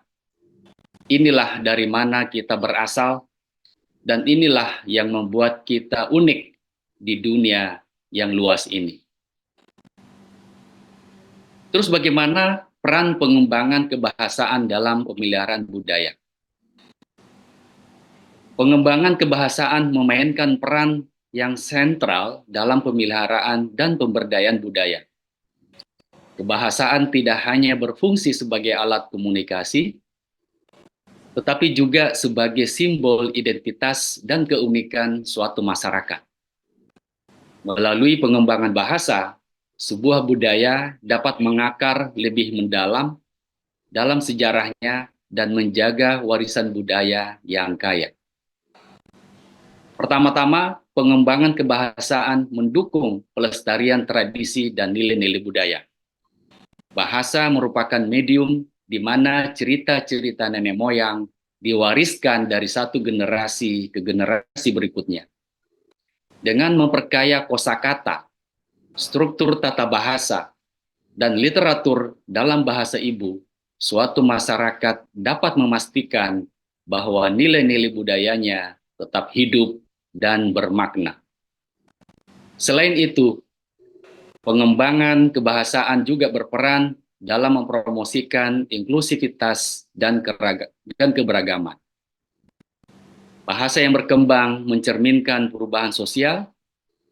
inilah dari mana kita berasal, dan inilah yang membuat kita unik di dunia yang luas ini. Terus bagaimana peran pengembangan kebahasaan dalam pemeliharaan budaya? Pengembangan kebahasaan memainkan peran yang sentral dalam pemeliharaan dan pemberdayaan budaya. Kebahasaan tidak hanya berfungsi sebagai alat komunikasi, tetapi juga sebagai simbol identitas dan keunikan suatu masyarakat. Melalui pengembangan bahasa, sebuah budaya dapat mengakar lebih mendalam dalam sejarahnya dan menjaga warisan budaya yang kaya. Pertama-tama, pengembangan kebahasaan mendukung pelestarian tradisi dan nilai-nilai budaya. Bahasa merupakan medium di mana cerita-cerita nenek moyang diwariskan dari satu generasi ke generasi berikutnya. Dengan memperkaya kosakata, struktur tata bahasa, dan literatur dalam bahasa ibu, suatu masyarakat dapat memastikan bahwa nilai-nilai budayanya tetap hidup dan bermakna. Selain itu, pengembangan kebahasaan juga berperan dalam mempromosikan inklusivitas dan keberagaman. Bahasa yang berkembang mencerminkan perubahan sosial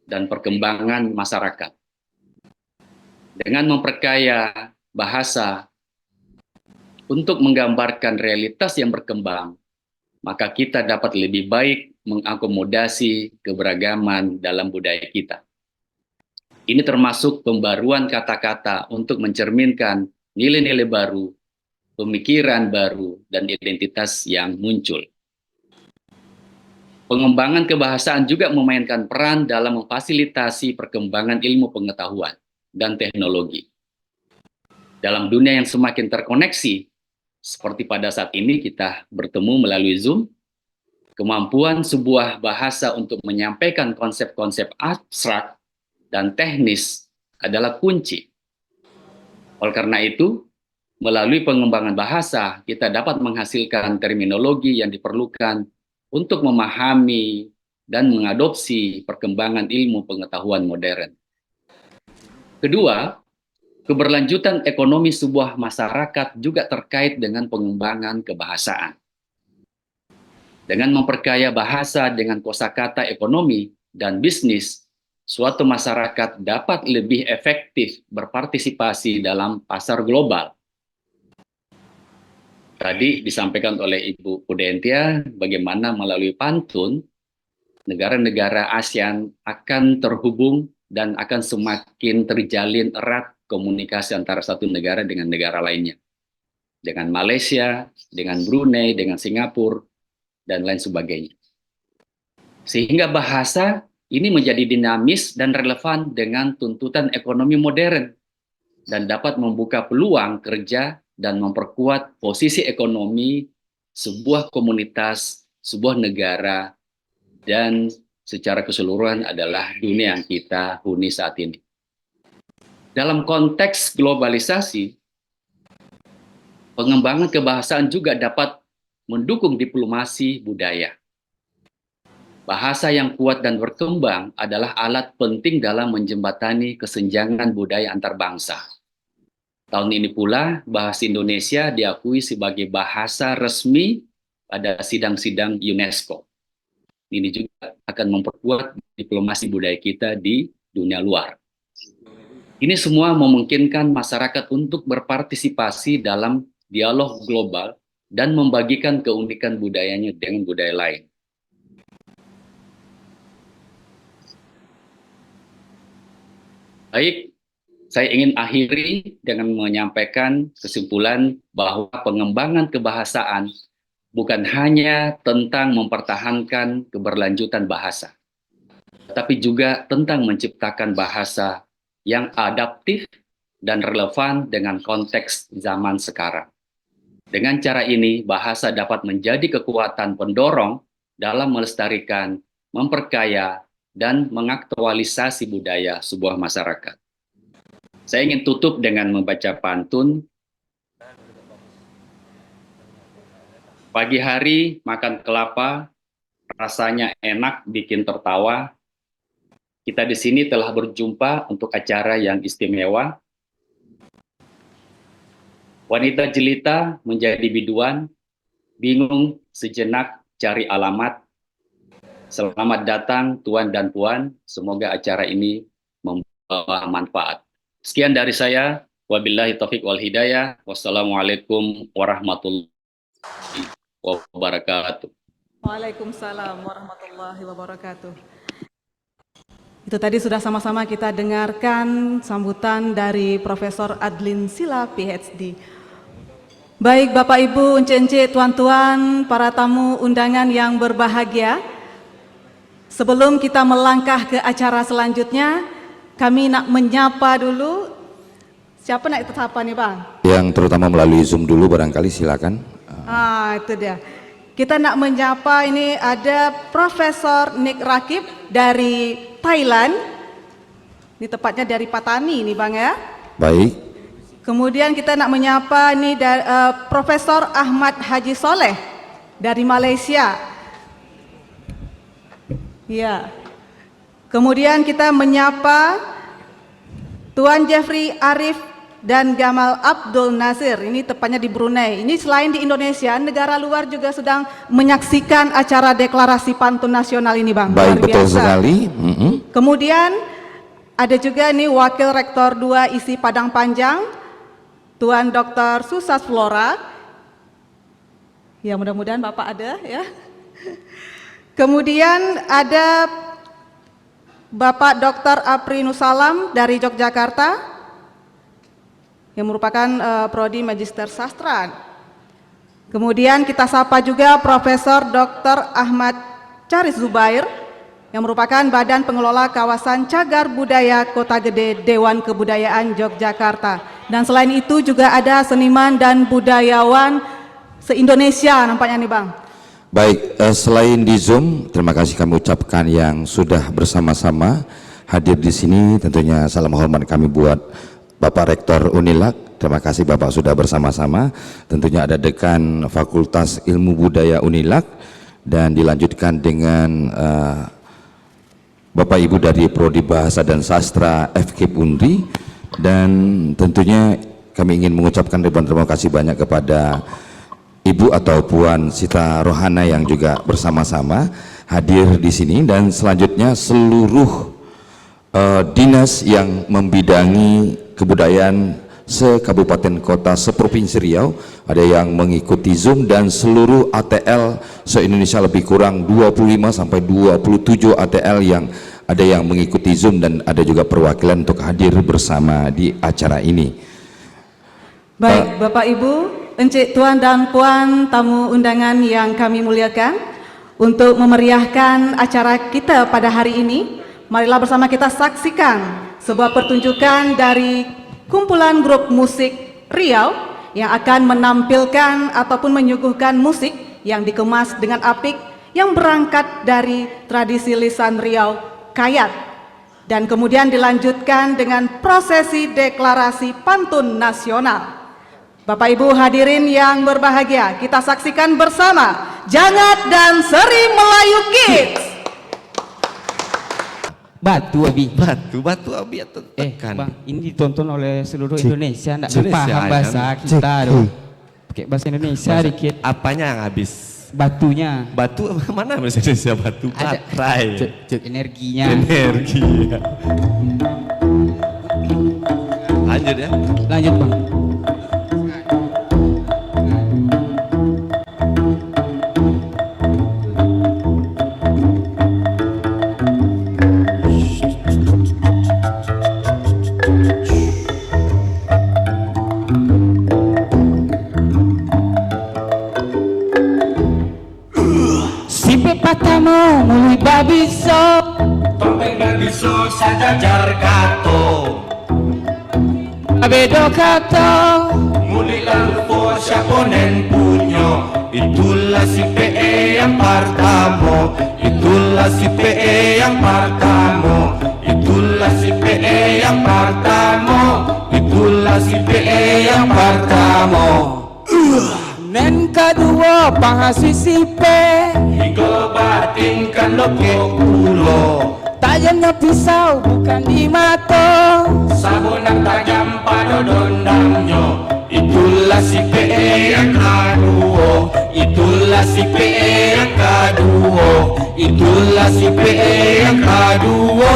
dan perkembangan masyarakat. Dengan memperkaya bahasa untuk menggambarkan realitas yang berkembang, maka kita dapat lebih baik mengakomodasi keberagaman dalam budaya kita. Ini termasuk pembaruan kata-kata untuk mencerminkan nilai-nilai baru, pemikiran baru, dan identitas yang muncul. Pengembangan kebahasaan juga memainkan peran dalam memfasilitasi perkembangan ilmu pengetahuan dan teknologi. Dalam dunia yang semakin terkoneksi, seperti pada saat ini kita bertemu melalui Zoom, kemampuan sebuah bahasa untuk menyampaikan konsep-konsep abstrak dan teknis adalah kunci. Oleh karena itu, melalui pengembangan bahasa, kita dapat menghasilkan terminologi yang diperlukan untuk memahami dan mengadopsi perkembangan ilmu pengetahuan modern. Kedua, keberlanjutan ekonomi sebuah masyarakat juga terkait dengan pengembangan kebahasaan. Dengan memperkaya bahasa dengan kosakata ekonomi dan bisnis, suatu masyarakat dapat lebih efektif berpartisipasi dalam pasar global. Tadi disampaikan oleh Ibu Pudentia bagaimana melalui pantun, negara-negara ASEAN akan terhubung dan akan semakin terjalin erat komunikasi antara satu negara dengan negara lainnya. Dengan Malaysia, dengan Brunei, dengan Singapura, dan lain sebagainya. Sehingga bahasa ini menjadi dinamis dan relevan dengan tuntutan ekonomi modern dan dapat membuka peluang kerja dan memperkuat posisi ekonomi sebuah komunitas, sebuah negara, dan secara keseluruhan adalah dunia yang kita huni saat ini. Dalam konteks globalisasi, pengembangan kebahasaan juga dapat mendukung diplomasi budaya. Bahasa yang kuat dan berkembang adalah alat penting dalam menjembatani kesenjangan budaya antar bangsa. Tahun ini pula, bahasa Indonesia diakui sebagai bahasa resmi pada sidang-sidang UNESCO. Ini juga akan memperkuat diplomasi budaya kita di dunia luar. Ini semua memungkinkan masyarakat untuk berpartisipasi dalam dialog global dan membagikan keunikan budayanya dengan budaya lain. Baik, saya ingin akhiri dengan menyampaikan kesimpulan bahwa pengembangan kebahasaan bukan hanya tentang mempertahankan keberlanjutan bahasa, tapi juga tentang menciptakan bahasa yang adaptif dan relevan dengan konteks zaman sekarang. Dengan cara ini, bahasa dapat menjadi kekuatan pendorong dalam melestarikan, memperkaya, dan mengaktualisasi budaya sebuah masyarakat. Saya ingin tutup dengan membaca pantun. Pagi hari makan kelapa, rasanya enak bikin tertawa. Kita di sini telah berjumpa untuk acara yang istimewa. Wanita jelita menjadi biduan, bingung sejenak cari alamat. Selamat datang Tuan dan Puan, semoga acara ini membawa manfaat. Sekian dari saya, wabillahi taufiq wal hidayah, wassalamualaikum warahmatullahi wabarakatuh. Waalaikumsalam warahmatullahi wabarakatuh. Itu tadi sudah sama-sama kita dengarkan sambutan dari Profesor Adlin Sila, PhD. Baik Bapak Ibu, Ence-ence, Tuan-tuan, para tamu undangan yang berbahagia, sebelum kita melangkah ke acara selanjutnya, kami nak menyapa dulu. Siapa nak kita sapa nih Bang? Yang terutama melalui Zoom dulu barangkali, silakan. Itu dia. Kita nak menyapa, ini ada Profesor Nick Rakib dari Thailand. Ini tepatnya dari Patani nih Bang ya. Baik. Kemudian kita nak menyapa ini Profesor Ahmad Haji Soleh dari Malaysia. Ya. Kemudian kita menyapa Tuan Jeffrey Arif dan Gamal Abdul Nasir, ini tepatnya di Brunei. Ini selain di Indonesia, negara luar juga sedang menyaksikan acara deklarasi pantun nasional ini Bang. Baik, luar betul biasa. sekali. Kemudian ada juga nih Wakil Rektor 2 ISI Padang Panjang, Tuan Dr. Susas Flora. Ya mudah-mudahan Bapak ada ya. Kemudian ada Bapak Dr. Aprinusalam dari Yogyakarta yang merupakan Prodi Magister Sastra. Kemudian kita sapa juga Profesor Dr. Ahmad Charis Zubair yang merupakan Badan Pengelola Kawasan Cagar Budaya Kota Gede Dewan Kebudayaan Yogyakarta. Dan selain itu juga ada seniman dan budayawan se-Indonesia nampaknya nih Bang. Baik, selain di Zoom, terima kasih kami ucapkan yang sudah bersama-sama hadir di sini. Tentunya salam hormat kami buat Bapak Rektor Unilak. Terima kasih Bapak sudah bersama-sama. Tentunya ada Dekan Fakultas Ilmu Budaya Unilak dan dilanjutkan dengan Bapak Ibu dari Prodi Bahasa dan Sastra FK Undri, dan tentunya kami ingin mengucapkan ribuan terima kasih banyak kepada Ibu atau Puan Sita Rohana yang juga bersama-sama hadir di sini, dan selanjutnya seluruh dinas yang membidangi kebudayaan se-kabupaten kota se-provinsi Riau, ada yang mengikuti Zoom, dan seluruh ATL se-Indonesia lebih kurang 25 sampai 27 ATL yang ada yang mengikuti Zoom, dan ada juga perwakilan untuk hadir bersama di acara ini. Baik, Bapak Ibu, Encik Tuan dan Puan tamu undangan yang kami muliakan, Untuk memeriahkan acara kita pada hari ini, marilah bersama kita saksikan sebuah pertunjukan dari kumpulan grup musik Riau yang akan menampilkan ataupun menyuguhkan musik yang dikemas dengan apik yang berangkat dari tradisi lisan Riau Kayat, dan kemudian dilanjutkan dengan prosesi deklarasi pantun nasional. Bapak Ibu hadirin yang berbahagia, kita saksikan bersama Jangat dan Seri Melayu Kids. Batu Abi. Batu Abi atau tekan. Bang, ini ditonton oleh seluruh Indonesia, enggak Indonesia, paham bahasa kita tuh. Pakai bahasa Indonesia dikit. Apanya yang habis? Batunya. Batu mana bahasa Indonesia? Batu baterai. Energinya. Energi. Lanjut ya. Lanjut Bang. Patamu muli babiso, Topeng babiso sajajar kato, abedo kato, muli lalpo siaponen punyo. Itulah si PE yang pertama, itulah si PE yang pertama, itulah si PE yang pertama, itulah si PE yang pertama. nen kedua pangasisipe, Hingga batinkan loko kulo, tajamnya pisau bukan di mata, sabun yang tajam pada dondangnya. Itulah si PE yang kedua, itulah si PE yang kedua, itulah si PE yang kedua,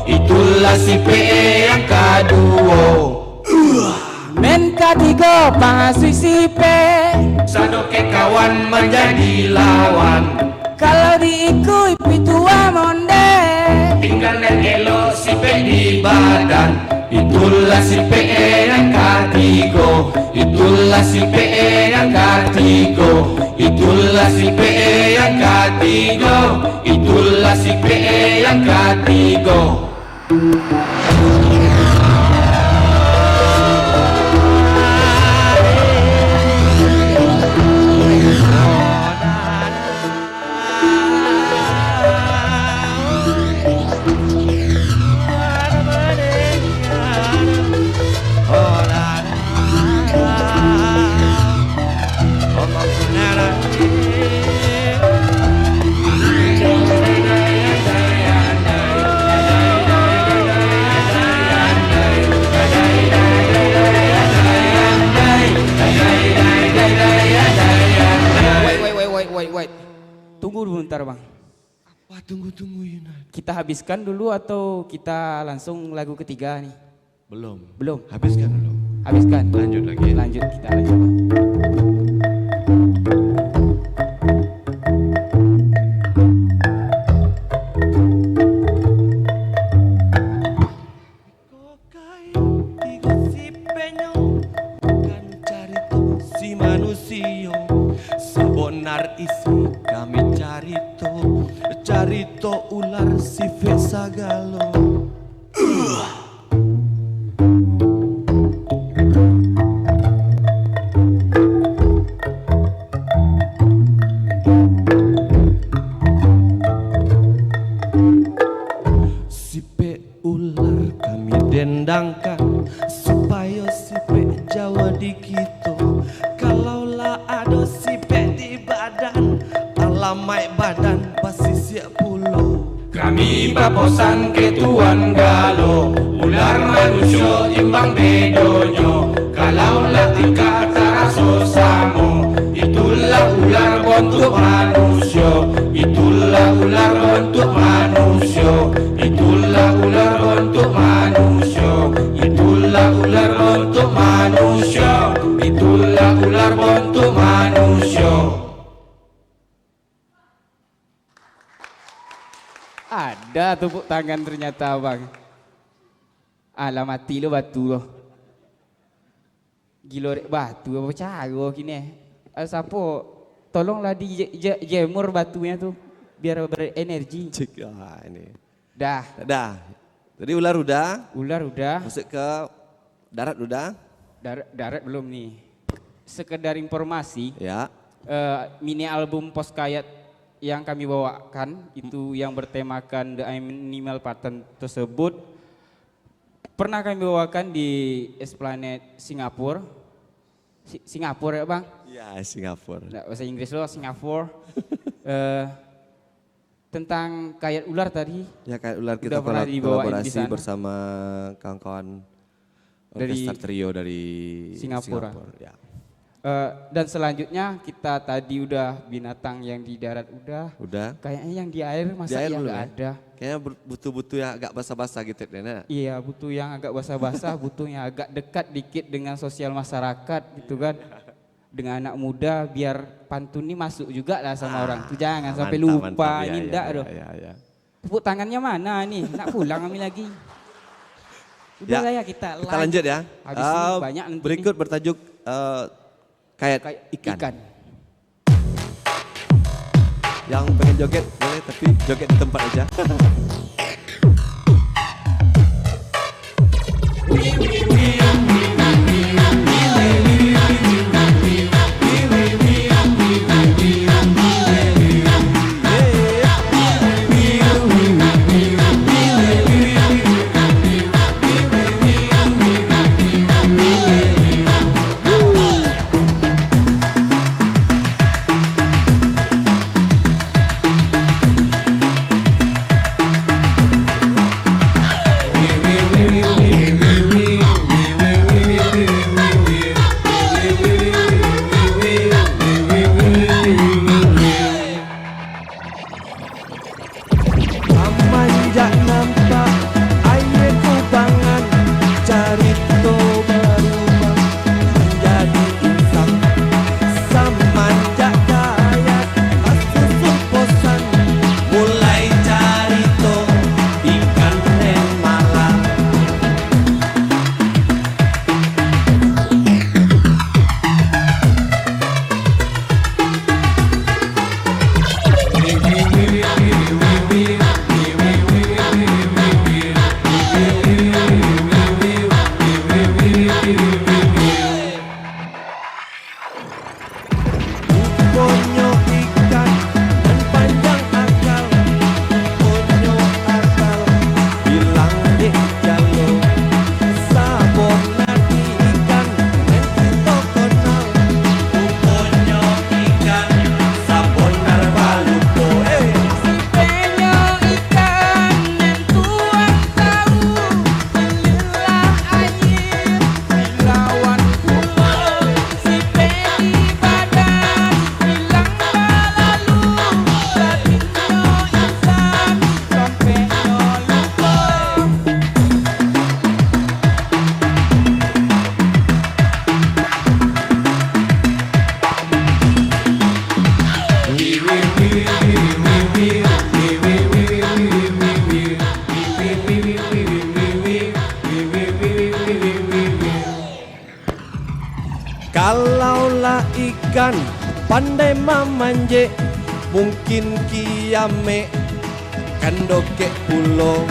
itulah si PE yang kedua. nen ketiga pangasisipe, Sadoke kawan menjadi lawan, kalau diikui pitua monde, tinggal nen elok si PE di badan. Itulah si PE yang ketiga, itulah si PE yang ketiga, itulah si PE yang ketiga, itulah si PE yang ketiga. Wait. Tunggu dulu bentar Bang. Apa tunggu Yunat? Kita habiskan dulu atau kita langsung lagu ketiga nih? Belum. Habiskan dulu. Habiskan. Lanjut lagi. Lanjut, kita lanjut Bang. Si manusia sebenar isi kami carito ular si vesagalo. Si pe ular kami dendangkan supaya si pe Jawa di kita. Kalaulah ada si pe di badan, alamai badan pasti siap pulau. Kami baposan ketuan galo, ular manusia imbang bedonyo. Kalau tingkah taraso samo, itulah ular bentuk manusia, itulah ular bentuk manusia, itulah ular bentuk manusia, itulah ular bentuk manusia, itulah ular bentuk manusia. Ada tepuk tangan ternyata Bang. Alah mati lo batu lo. Gila rek batu apa cara kini. Siapa tolonglah di jemur batunya tuh. biar berenergi. Ini. Dah. Jadi ular udah. Masuk ke darat udah. Darat belum nih. Sekedar informasi. Ya. Mini album Poskayat yang kami bawakan itu yang bertemakan The Animal Pattern tersebut pernah kami bawakan di Esplanade Singapura. Singapura ya bang? Iya Singapura. Nah, bahasa Inggris lo Singapura. Tentang kayak ular tadi. Ya kayak ular kita kolaborasi bersama kawan-kawan orkestra trio dari Singapura. Ya. Dan selanjutnya kita tadi udah binatang yang di darat udah. Kayaknya yang di air masa yang nggak ada. Kayaknya butuh yang agak basah-basah gitu Nena. Iya butuh yang agak basah-basah, butuh yang agak dekat dikit dengan sosial masyarakat gitu kan. Dengan anak muda biar pantun ini masuk juga lah sama orang tuh, jangan sampai lupa ini enggak doh. Tepuk tangannya mana nih? Nak pulang kami lagi. Udah lah ya kita lanjut ya. Habis ini banyak berikut bertajuk kayak ikan. Yang pengen joget boleh tapi joget di tempat aja. Kalaulah ikan pandai memanje, mungkin kiame kan dokek pulau.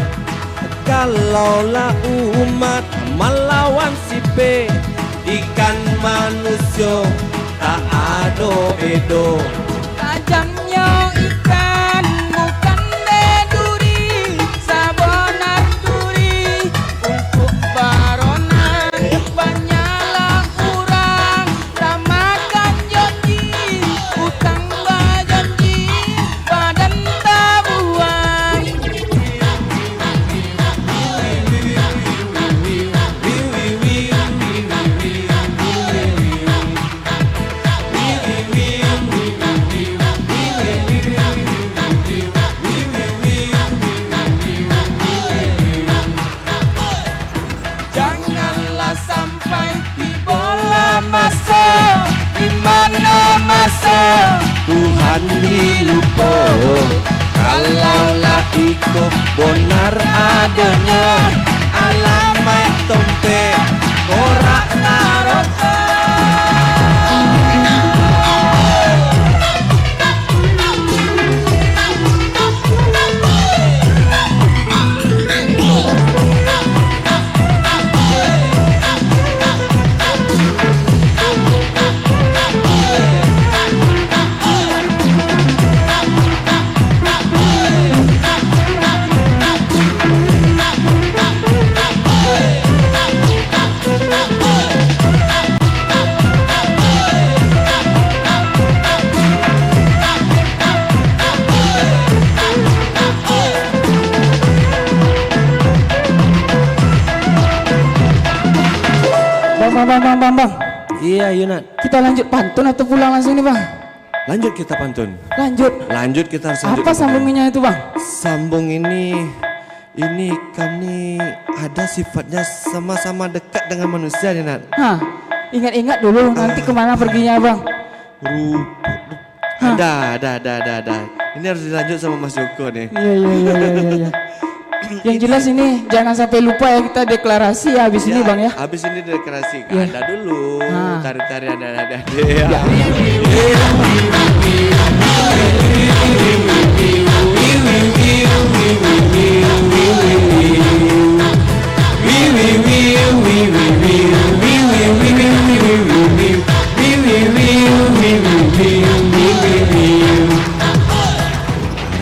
Kalaulah umat melawan sipe, ikan manusia tak ado edo. Tajamnya ikan bukan deduri, sabonar duri untuk baronan. Banyalah orang ramakan janji, utang bajanji badan tabuhan. Janganlah sampai di bola masuk, di mana masuk Tuhan dilupa. Kalaulah ikut benar adanya, alamat tompe korak narota. Bang. Iya, Yunat. Kita lanjut pantun atau pulang langsung nih Bang? Lanjut kita pantun. Lanjut Kita harus lanjut. Apa sambunginnya itu Bang? Sambung ini ikan nih ada sifatnya sama-sama dekat dengan manusia, Yunat. Hah, ingat-ingat dulu nanti kemana perginya Bang? Ada. Ini harus dilanjut sama Mas Joko nih. Iya. Yang jelas ini jangan sampai lupa ya, kita deklarasi ya habis ini Bang ya. Habis ini deklarasi. Iya. Ada dulu. Ah. Tari-tarian ada. Ya.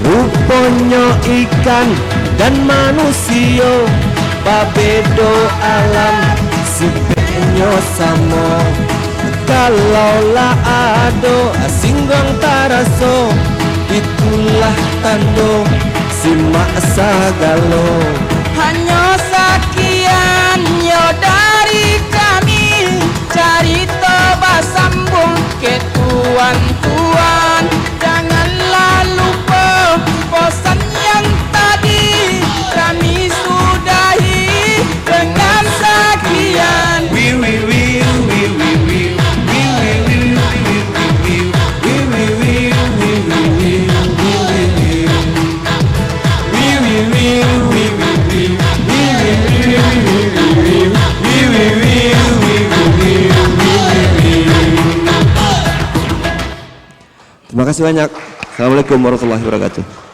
Ruponyo ikan dan manusia babedo alam si penyo samo kalau la ado singgang taraso itulah tando si maksa galo. Hanya sekian yo dari kami, cerita basambung ke tuan-tuan. Janganlah lupa pesan yang tadi kami sudahi dengan sekian. Terima kasih banyak. Assalamualaikum warahmatullahi wabarakatuh.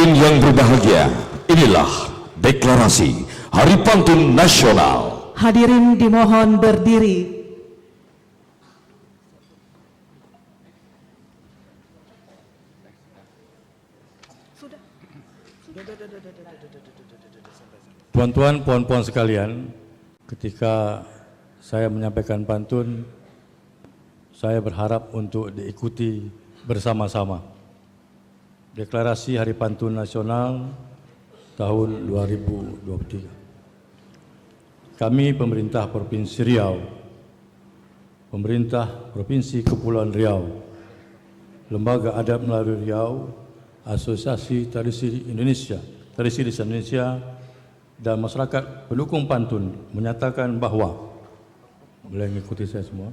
hadirin yang berbahagia, inilah deklarasi Hari Pantun Nasional. Hadirin dimohon berdiri. Tuan-tuan, puan-puan sekalian, ketika saya menyampaikan pantun, saya berharap untuk diikuti bersama-sama. Deklarasi Hari Pantun Nasional tahun 2023. Kami pemerintah Provinsi Riau, pemerintah Provinsi Kepulauan Riau, Lembaga Adat Melayu Riau, Asosiasi Tradisi Indonesia, Tradisi Lisan Indonesia, dan masyarakat pendukung pantun menyatakan bahwa, boleh mengikuti saya semua,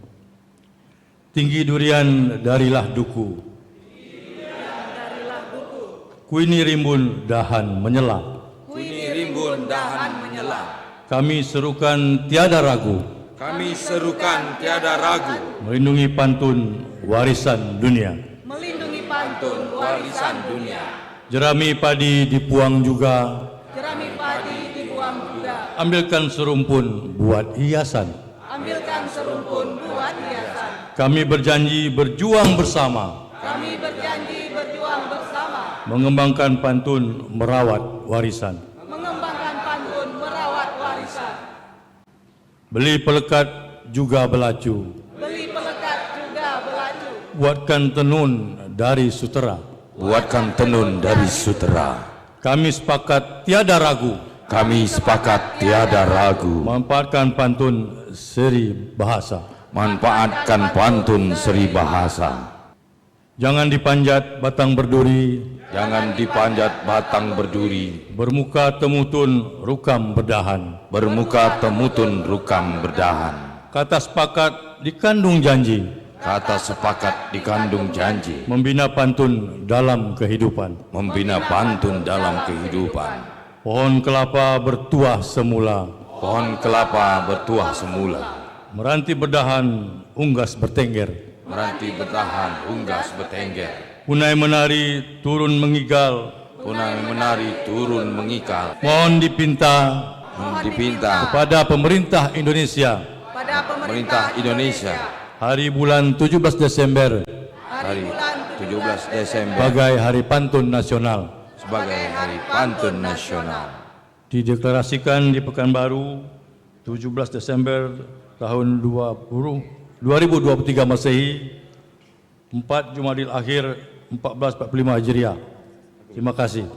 tinggi durian darilah duku, kuini rimbun dahan menyela, kami serukan tiada ragu, melindungi pantun warisan dunia. Jerami padi dibuang juga, ambilkan serumpun buat hiasan. Kami berjanji berjuang bersama, mengembangkan pantun merawat warisan. Beli pelekat juga belacu, buatkan tenun dari sutera. Kami sepakat tiada ragu, manfaatkan pantun seri bahasa. Jangan dipanjat batang berduri, bermuka temutun rukam berdahan. Kata sepakat dikandung janji, membina pantun dalam kehidupan. Pohon kelapa bertuah semula, meranti berdahan unggas bertengger. Punai menari turun mengigal, mohon dipinta kepada pemerintah Indonesia, hari bulan 17 Desember sebagai Hari Pantun Nasional. Dideklarasikan di Pekanbaru 17 Desember tahun 2023 Masehi, 4 Jumadil Akhir 1445 Hijriah. Terima kasih.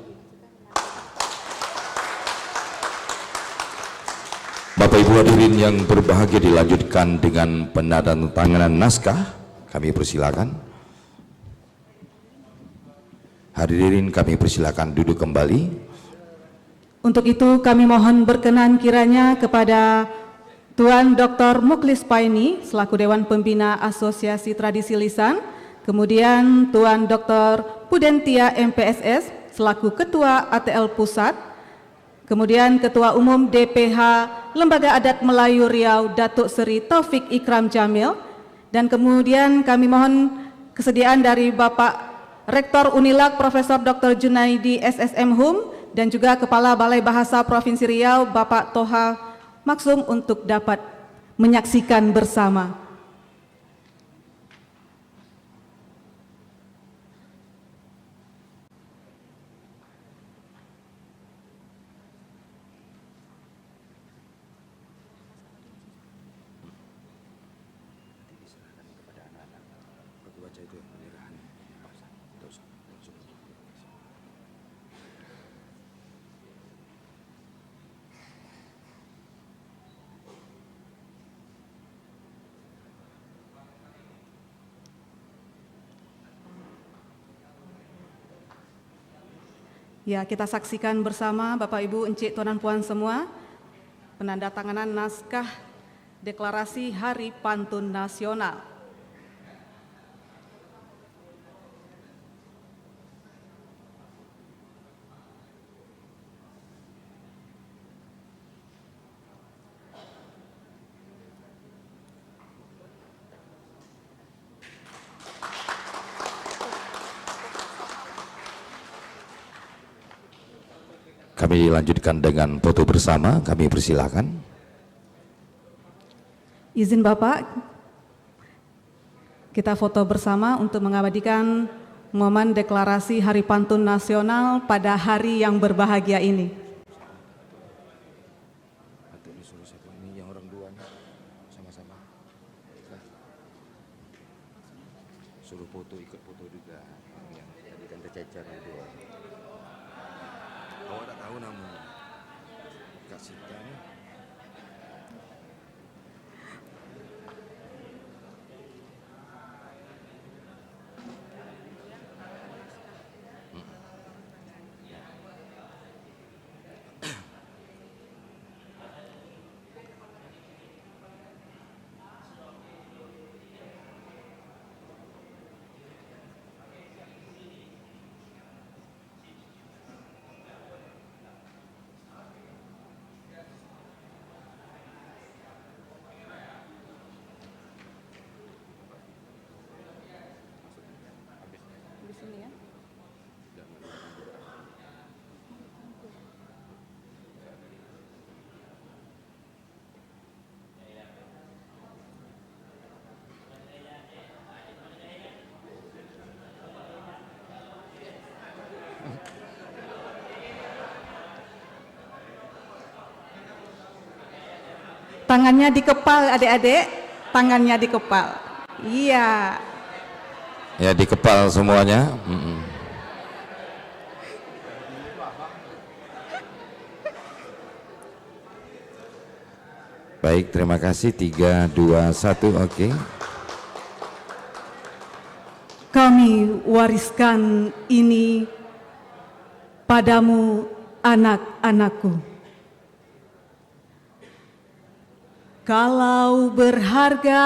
Bapak Ibu hadirin yang berbahagia, dilanjutkan dengan penandatanganan naskah. Kami persilakan. Hadirin kami persilakan duduk kembali. Untuk itu kami mohon berkenan kiranya kepada Tuan Dr. Mukhlis Paini selaku Dewan Pembina Asosiasi Tradisi Lisan, kemudian Tuan Dr. Pudentia MPSS selaku Ketua ATL Pusat, kemudian Ketua Umum DPH Lembaga Adat Melayu Riau Datuk Seri Taufik Ikram Jamil, dan kemudian kami mohon kesediaan dari Bapak Rektor Unilak Profesor Dr. Junaidi SSM Hum dan juga Kepala Balai Bahasa Provinsi Riau Bapak Toha Maksum untuk dapat menyaksikan bersama. Ya, kita saksikan bersama Bapak Ibu, Encik, Tuan dan Puan semua, penandatanganan naskah Deklarasi Hari Pantun Nasional. Kami lanjutkan dengan foto bersama, kami persilakan. Izin Bapak, kita foto bersama untuk mengabadikan momen deklarasi Hari Pantun Nasional pada hari yang berbahagia ini. Suruh foto, ikut foto juga yang tadi kan tercecer itu. Awak tak tahu nama Kak Sita ni. Tangannya di kepal adik-adik, tangannya di kepal. Iya. Ya, di kepal semuanya. Baik, terima kasih. 3, 2, 1, oke. Kami wariskan ini padamu, anak-anakku. Kalau berharga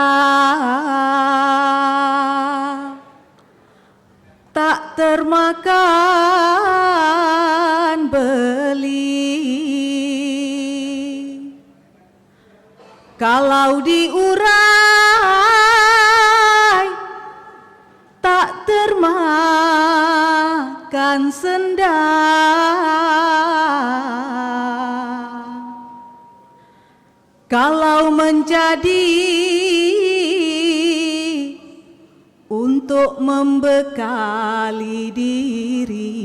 tak termakan beli, kalau diurai tak termakan sendang, kalau menjadi untuk membekali diri,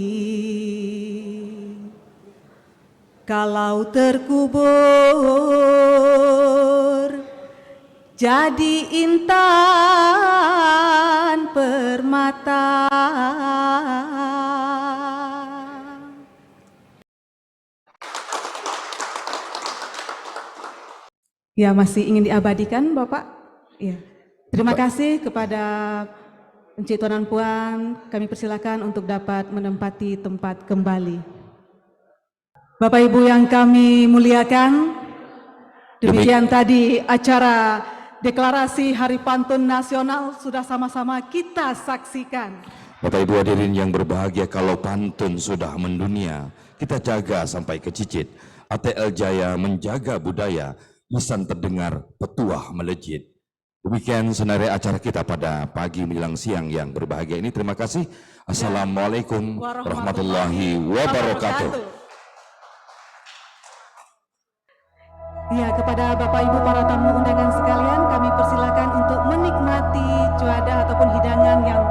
kalau terkubur jadi intan permata. Ya, masih ingin diabadikan Bapak? Ya. Terima kasih kepada Encik Tuan dan Puan, kami persilakan untuk dapat menempati tempat kembali. Bapak Ibu yang kami muliakan, demikian tadi acara deklarasi Hari Pantun Nasional sudah sama-sama kita saksikan. Bapak Ibu hadirin yang berbahagia, kalau pantun sudah mendunia, kita jaga sampai ke Cicit. ATL Jaya menjaga budaya, lisan terdengar, petuah melejit. Demikian senarai acara kita pada pagi menjelang siang yang berbahagia ini. Terima kasih. Assalamualaikum warahmatullahi wabarakatuh. Ya, kepada Bapak Ibu para tamu undangan sekalian, kami persilakan untuk menikmati cuaca ataupun hidangan yang